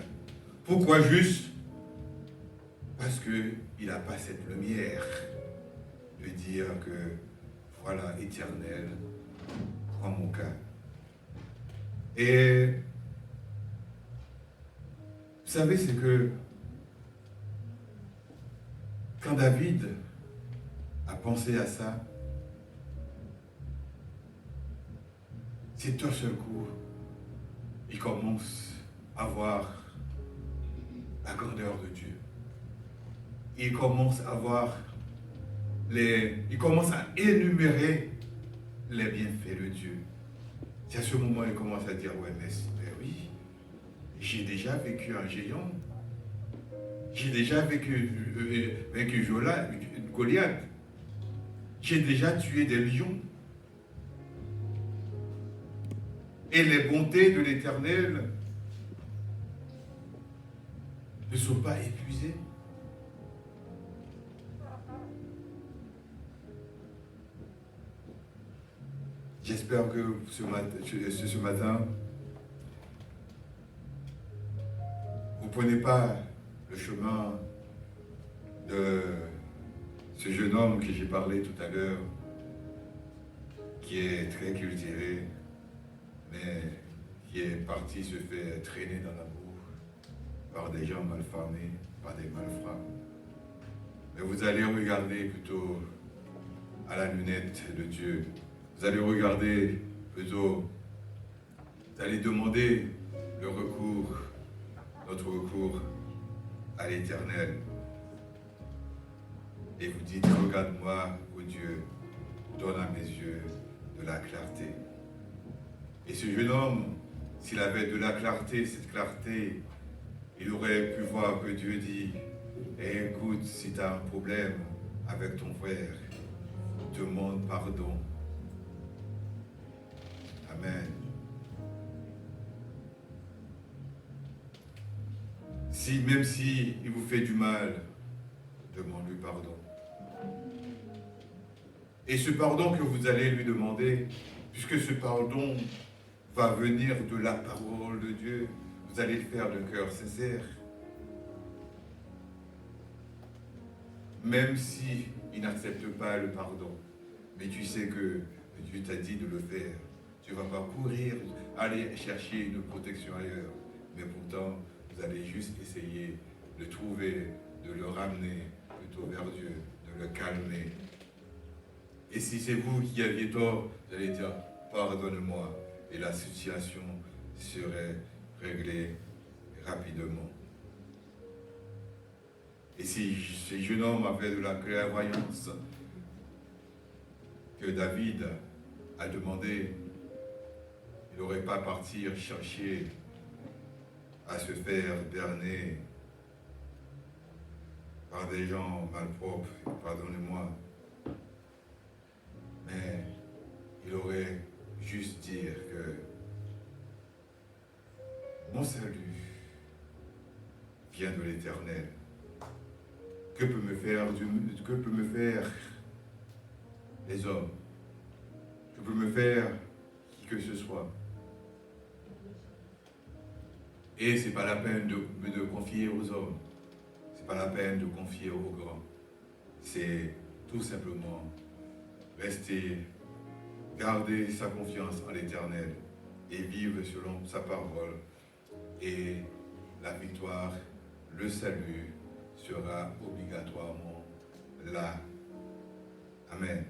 Pourquoi juste? Parce qu'il n'a pas cette lumière de dire que, voilà, Éternel, prends mon cas. Et vous savez, c'est que quand David a pensé à ça, c'est d'un seul coup, il commence à voir la grandeur de Dieu. Il commence à voir il commence à énumérer les bienfaits de Dieu. C'est à ce moment qu'il commence à dire, ouais, mais oui, j'ai déjà vécu un géant. J'ai déjà vécu Goliath. J'ai déjà tué des lions. Et les bontés de l'Éternel ne sont pas épuisées. J'espère que ce matin, vous ne prenez pas le chemin de ce jeune homme que j'ai parlé tout à l'heure, qui est très cultivé, mais qui est parti se faire traîner dans la boue par des gens mal formés, par des malfrats. Mais vous allez regarder plutôt à la lunette de Dieu. Vous allez regarder plutôt, vous allez demander notre recours à l'Éternel. Et vous dites, regarde-moi, ô Dieu, donne à mes yeux de la clarté. Et ce jeune homme S'il avait de la clarté, cette clarté, il aurait pu voir que Dieu dit, eh, écoute, si tu as un problème avec ton frère, demande pardon. Amen. Même si il vous fait du mal, demande-lui pardon. Et ce pardon que vous allez lui demander, puisque ce pardon va venir de la parole de Dieu, vous allez le faire de cœur sincère. Même si il n'accepte pas le pardon, mais tu sais que Dieu t'a dit de le faire. Tu ne vas pas courir, aller chercher une protection ailleurs, mais pourtant, vous allez juste essayer de trouver, de le ramener plutôt vers Dieu, de le calmer. Et si c'est vous qui aviez tort, vous allez dire, pardonne-moi, et la situation serait réglée rapidement. Et si ce jeune homme avait de la clairvoyance que David a demandé, il n'aurait pas parti chercher à se faire berner par des gens malpropres, pardonnez-moi, mais il aurait juste dire que mon salut vient de l'Éternel. Que peut me faire les hommes? Que peut me faire qui que ce soit? Et c'est pas la peine de confier aux hommes. C'est pas la peine de confier aux grands. C'est tout simplement rester, garder sa confiance en l'Éternel et vivre selon sa parole. Et la victoire, le salut sera obligatoirement là. Amen.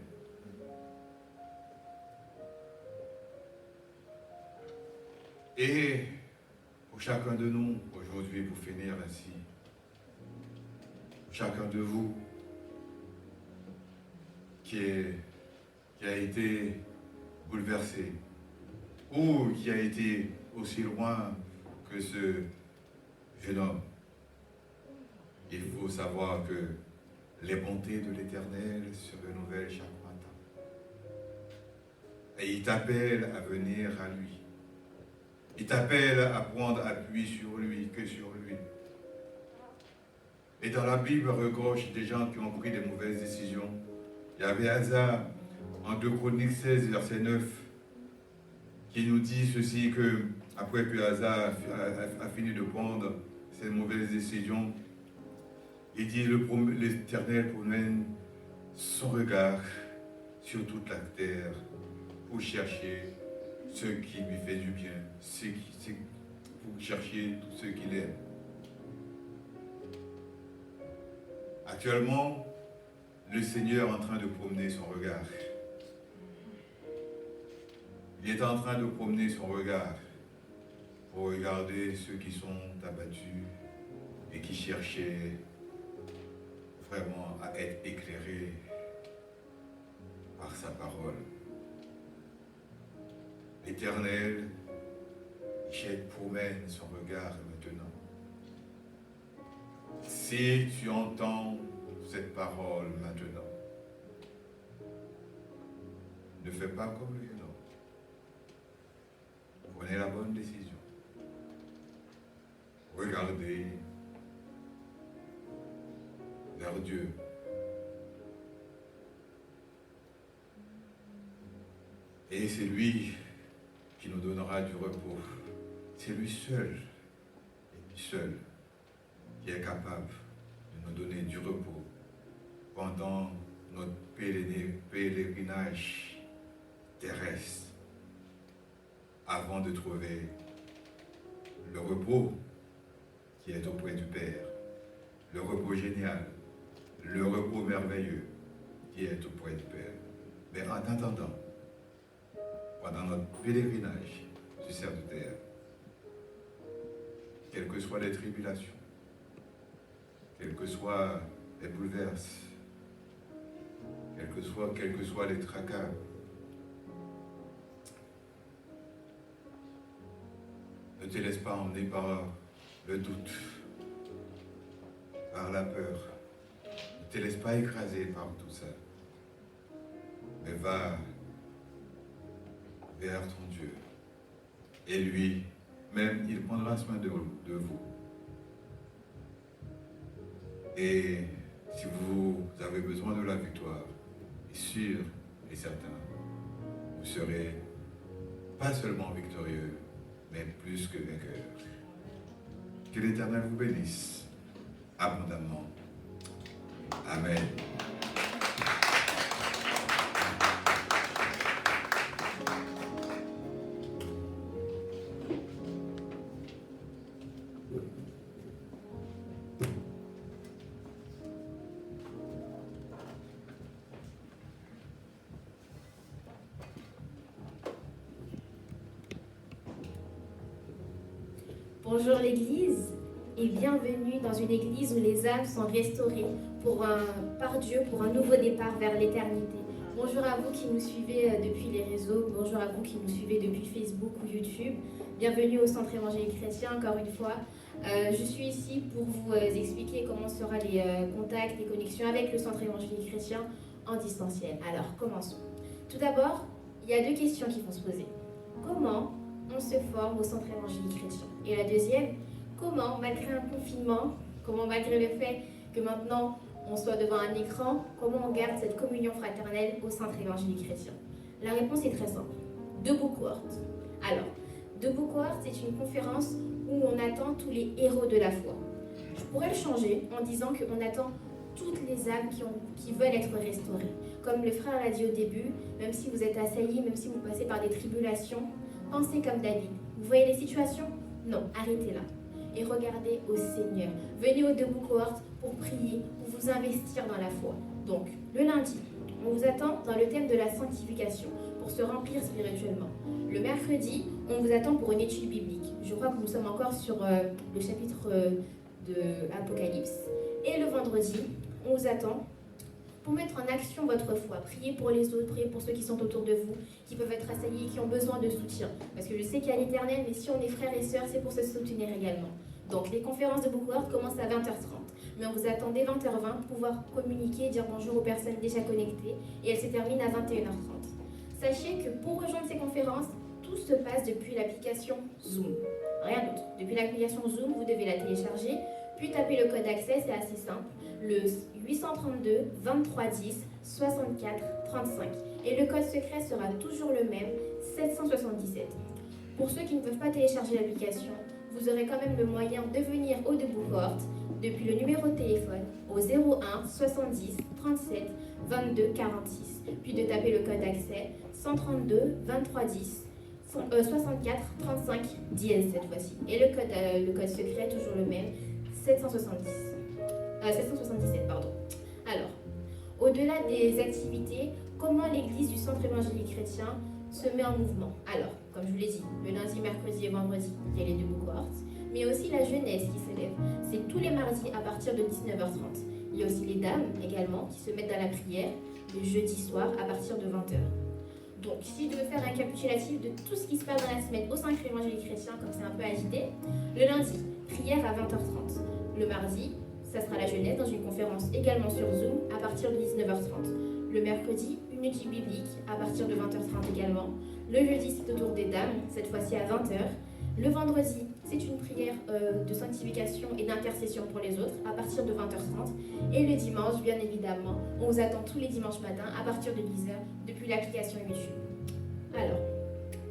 Et pour chacun de nous, aujourd'hui, pour finir ainsi, pour chacun de vous qui a été bouleversé ou qui a été aussi loin que ce jeune homme, il faut savoir que les bontés de l'Éternel se renouvellent chaque matin. Et il t'appelle à venir à lui. Il t'appelle à prendre appui sur lui, que sur lui. Et dans la Bible regorge des gens qui ont pris des mauvaises décisions. Il y avait Asa, en 2 Chroniques 16, verset 9, qui nous dit ceci, que après que Asa a fini de prendre ses mauvaises décisions, il dit, l'Éternel promène son regard sur toute la terre pour chercher ce qui lui fait du bien, pour chercher tout ce qu'il aime. Actuellement, le Seigneur est en train de promener son regard. Il est en train de promener son regard pour regarder ceux qui sont abattus et qui cherchaient vraiment à être éclairés par sa parole. L'Éternel, il promène son regard maintenant. Si tu entends cette parole maintenant, ne fais pas comme le jeune homme. Prenez la bonne décision. Regardez vers Dieu. Et c'est lui qui nous donnera du repos. C'est lui seul, et lui seul, qui est capable de nous donner du repos pendant notre pèlerinage terrestre, avant de trouver le repos qui est auprès du Père, le repos génial, le repos merveilleux qui est auprès du Père. Mais en attendant, pendant notre pèlerinage sur cette terre, quelles que soient les tribulations, quels que soient les bouleverses, quels que soient les tracas, Ne te laisse pas emmener par le doute, par la peur. Ne te laisse pas écraser par tout ça. Mais va vers ton Dieu. Et lui, même, il prendra soin de vous. Et si vous avez besoin de la victoire, et sûr et certain, vous serez pas seulement victorieux, mais plus que vainqueur. Que l'Éternel vous bénisse abondamment. Amen. Bonjour l'Église et bienvenue dans une Église où les âmes sont restaurées par Dieu pour un nouveau départ vers l'éternité. Bonjour à vous qui nous suivez depuis les réseaux, bonjour à vous qui nous suivez depuis Facebook ou YouTube. Bienvenue au Centre évangélique chrétien encore une fois. Je suis ici pour vous expliquer comment seront les contacts, les connexions avec le Centre évangélique chrétien en distanciel. Alors commençons. Tout d'abord, il y a deux questions qui vont se poser. Comment on se forme au Centre évangélique chrétien? Et la deuxième, comment, malgré un confinement, comment malgré le fait que maintenant on soit devant un écran, comment on garde cette communion fraternelle au Centre évangélique chrétien? La réponse est très simple. Debout cohorte. Alors, Debout cohorte, c'est une conférence où on attend tous les héros de la foi. Je pourrais le changer en disant qu'on attend toutes les âmes qui veulent être restaurées. Comme le frère l'a dit au début, même si vous êtes assaillis, même si vous passez par des tribulations, pensez comme David. Vous voyez les situations? Non, arrêtez là. Et regardez au Seigneur. Venez au Debout cohorte pour prier, pour vous investir dans la foi. Donc, le lundi, on vous attend dans le thème de la sanctification, pour se remplir spirituellement. Le mercredi, on vous attend pour une étude biblique. Je crois que nous sommes encore sur le chapitre de Apocalypse. Et le vendredi, on vous attend pour mettre en action votre foi. Priez pour les autres, priez pour ceux qui sont autour de vous, qui peuvent être assaillis, qui ont besoin de soutien. Parce que je sais qu'il y a l'Éternel, mais si on est frères et sœurs, c'est pour se soutenir également. Donc les conférences de Debout cohorte commencent à 20h30. Mais on vous attend dès 20h20 pour pouvoir communiquer et dire bonjour aux personnes déjà connectées. Et elles se terminent à 21h30. Sachez que pour rejoindre ces conférences, tout se passe depuis l'application Zoom. Rien d'autre. Depuis l'application Zoom, vous devez la télécharger, puis taper le code d'accès, c'est assez simple, le 832 23 10 64 35. Et le code secret sera toujours le même, 777. Pour ceux qui ne peuvent pas télécharger l'application, vous aurez quand même le moyen de venir au Debout cohorte depuis le numéro de téléphone au 01 70 37 22 46, puis de taper le code d'accès 132 23 10 64 35 dièse cette fois-ci. Et le code secret, toujours le même, 777, pardon. Alors, au-delà des activités, comment l'Église du Centre évangélique chrétien se met en mouvement? Alors, comme je vous l'ai dit, le lundi, mercredi et vendredi, il y a les Debout cohorte, mais aussi la jeunesse qui s'élève. C'est tous les mardis à partir de 19h30. Il y a aussi les dames également qui se mettent dans la prière le jeudi soir à partir de 20h. Donc, si je devais faire un récapitulatif de tout ce qui se passe dans la semaine au Centre évangélique chrétien, comme c'est un peu agité, le lundi, prière à 20h30. Le mardi, ça sera la jeunesse dans une conférence également sur Zoom à partir de 19h30. Le mercredi, une étude biblique à partir de 20h30 également. Le jeudi, c'est au tour des dames, cette fois-ci à 20h. Le vendredi, c'est une prière de sanctification et d'intercession pour les autres à partir de 20h30. Et le dimanche, bien évidemment, on vous attend tous les dimanches matins à partir de 10h depuis l'application YouTube. Alors,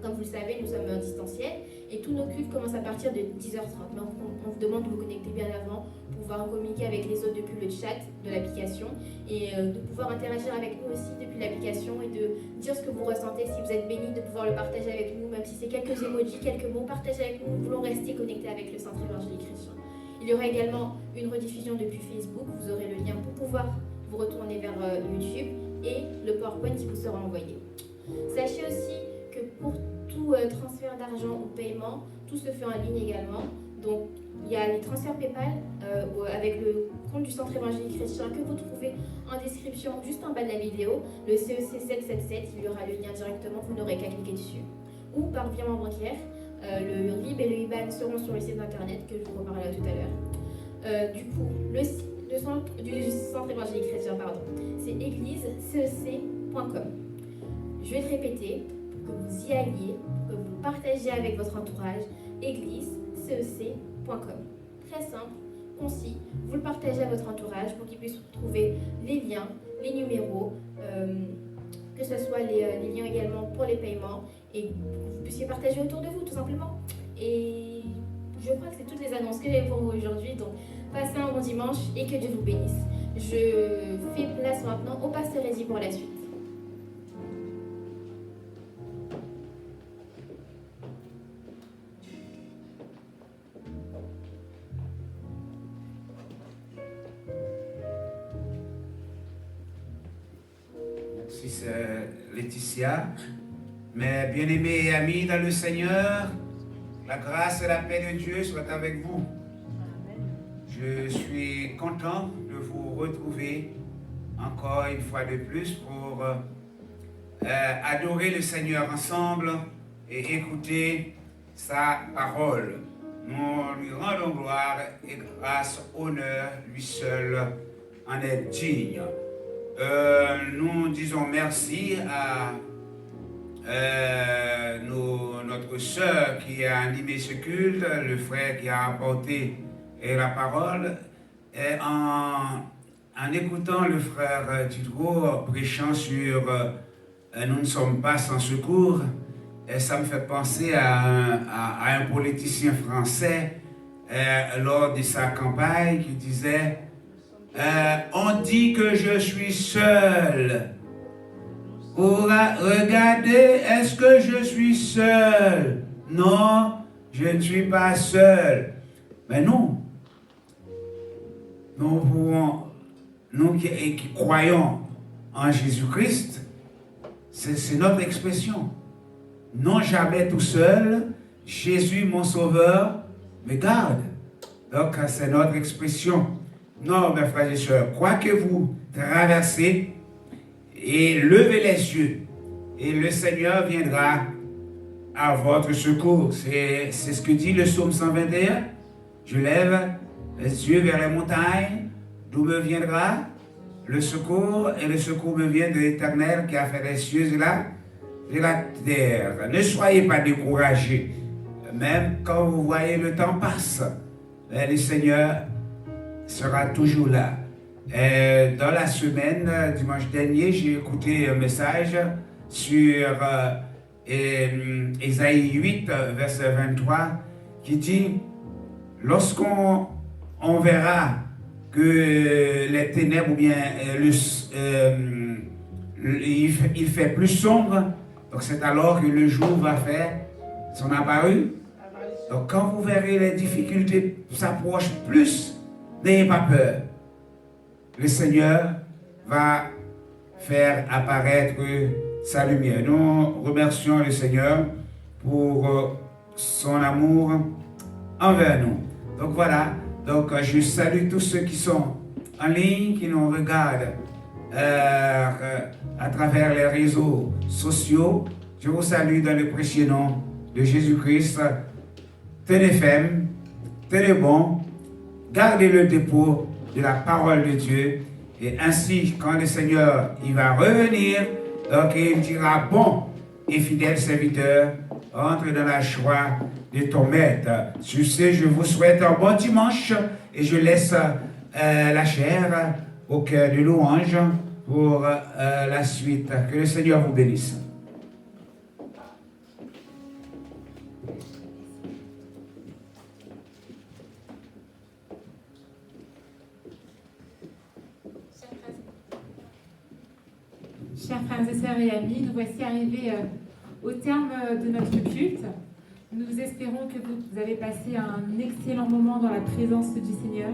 comme vous le savez, nous sommes en distanciel et tous nos cultes commencent à partir de 10h30. Mais on vous demande de vous connecter bien avant pour pouvoir communiquer avec les autres depuis le chat de l'application et de pouvoir interagir avec nous aussi depuis l'application et de dire ce que vous ressentez, si vous êtes bénis, de pouvoir le partager avec nous, même si c'est quelques emojis, quelques mots, partagez avec nous. Nous voulons rester connectés avec le Centre évangélique chrétien. Il y aura également une rediffusion depuis Facebook. Vous aurez le lien pour pouvoir vous retourner vers YouTube et le PowerPoint qui vous sera envoyé. Sachez aussi que pour tout transfert d'argent ou paiement, tout se fait en ligne également. Donc, il y a les transferts PayPal avec le compte du Centre évangélique chrétien que vous trouvez en description juste en bas de la vidéo, le CEC 777, il y aura le lien directement, vous n'aurez qu'à cliquer dessus. Ou par virement bancaire, Le RIB et le IBAN seront sur le site internet que je vous reparlerai tout à l'heure. Du coup, le centre évangélique chrétien, c'est église-cec.com. Je vais le répéter pour que vous y alliez, pour que vous le partagiez avec votre entourage. église-cec.com. Très simple, concis. Vous le partagez à votre entourage pour qu'il puisse retrouver les liens, les numéros, que ce soit les liens également pour les paiements et que vous puissiez partager autour de vous tout simplement. Et je crois que c'est toutes les annonces que j'ai pour vous aujourd'hui. Donc, passez un bon dimanche et que Dieu vous bénisse. Je fais place maintenant au pasteur Eddy pour la suite. Merci, c'est Laetitia. Mes bien-aimés amis dans le Seigneur, la grâce et la paix de Dieu soient avec vous. Je suis content de vous retrouver encore une fois de plus pour adorer le Seigneur ensemble et écouter sa parole. Nous lui rendons gloire et grâce, honneur, lui seul en est digne. Nous disons merci à notre sœur qui a animé ce culte, le frère qui a apporté la parole. Et en écoutant le frère Tudor prêchant sur nous ne sommes pas sans secours, et ça me fait penser à un politicien français lors de sa campagne qui disait on dit que je suis seul. Regardez, est-ce que je suis seul? Non, je ne suis pas seul. Mais non. Nous qui croyons en Jésus-Christ, c'est notre expression. Non jamais tout seul, Jésus mon sauveur me garde. Donc c'est notre expression. Non, mes frères et sœurs, quoi que vous traversez, et levez les yeux, et le Seigneur viendra à votre secours. C'est ce que dit le psaume 121. Je lève les yeux vers les montagnes, d'où me viendra le secours, et le secours me vient de l'Éternel qui a fait les cieux et la terre. Ne soyez pas découragés, même quand vous voyez le temps passe, le Seigneur sera toujours là. Et dans la semaine, dimanche dernier, j'ai écouté un message sur Ésaïe 8, verset 23, qui dit lorsqu'on verra que les ténèbres ou bien il fait plus sombre, donc c'est alors que le jour va faire son apparu. Donc quand vous verrez les difficultés s'approchent plus, n'ayez pas peur. Le Seigneur va faire apparaître sa lumière. Nous remercions le Seigneur pour son amour envers nous. Donc voilà, donc je salue tous ceux qui sont en ligne, qui nous regardent à travers les réseaux sociaux. Je vous salue dans le précieux nom de Jésus-Christ. Tenez ferme, tenez bon, gardez le dépôt de la parole de Dieu, et ainsi quand le Seigneur il va revenir, donc il dira bon et fidèle serviteur, entre dans la joie de ton maître. Sur ce, je vous souhaite un bon dimanche et je laisse la chair au cœur de louange pour la suite. Que le Seigneur vous bénisse. Chers frères et sœurs et amis, nous voici arrivés au terme de notre culte. Nous espérons que vous avez passé un excellent moment dans la présence du Seigneur.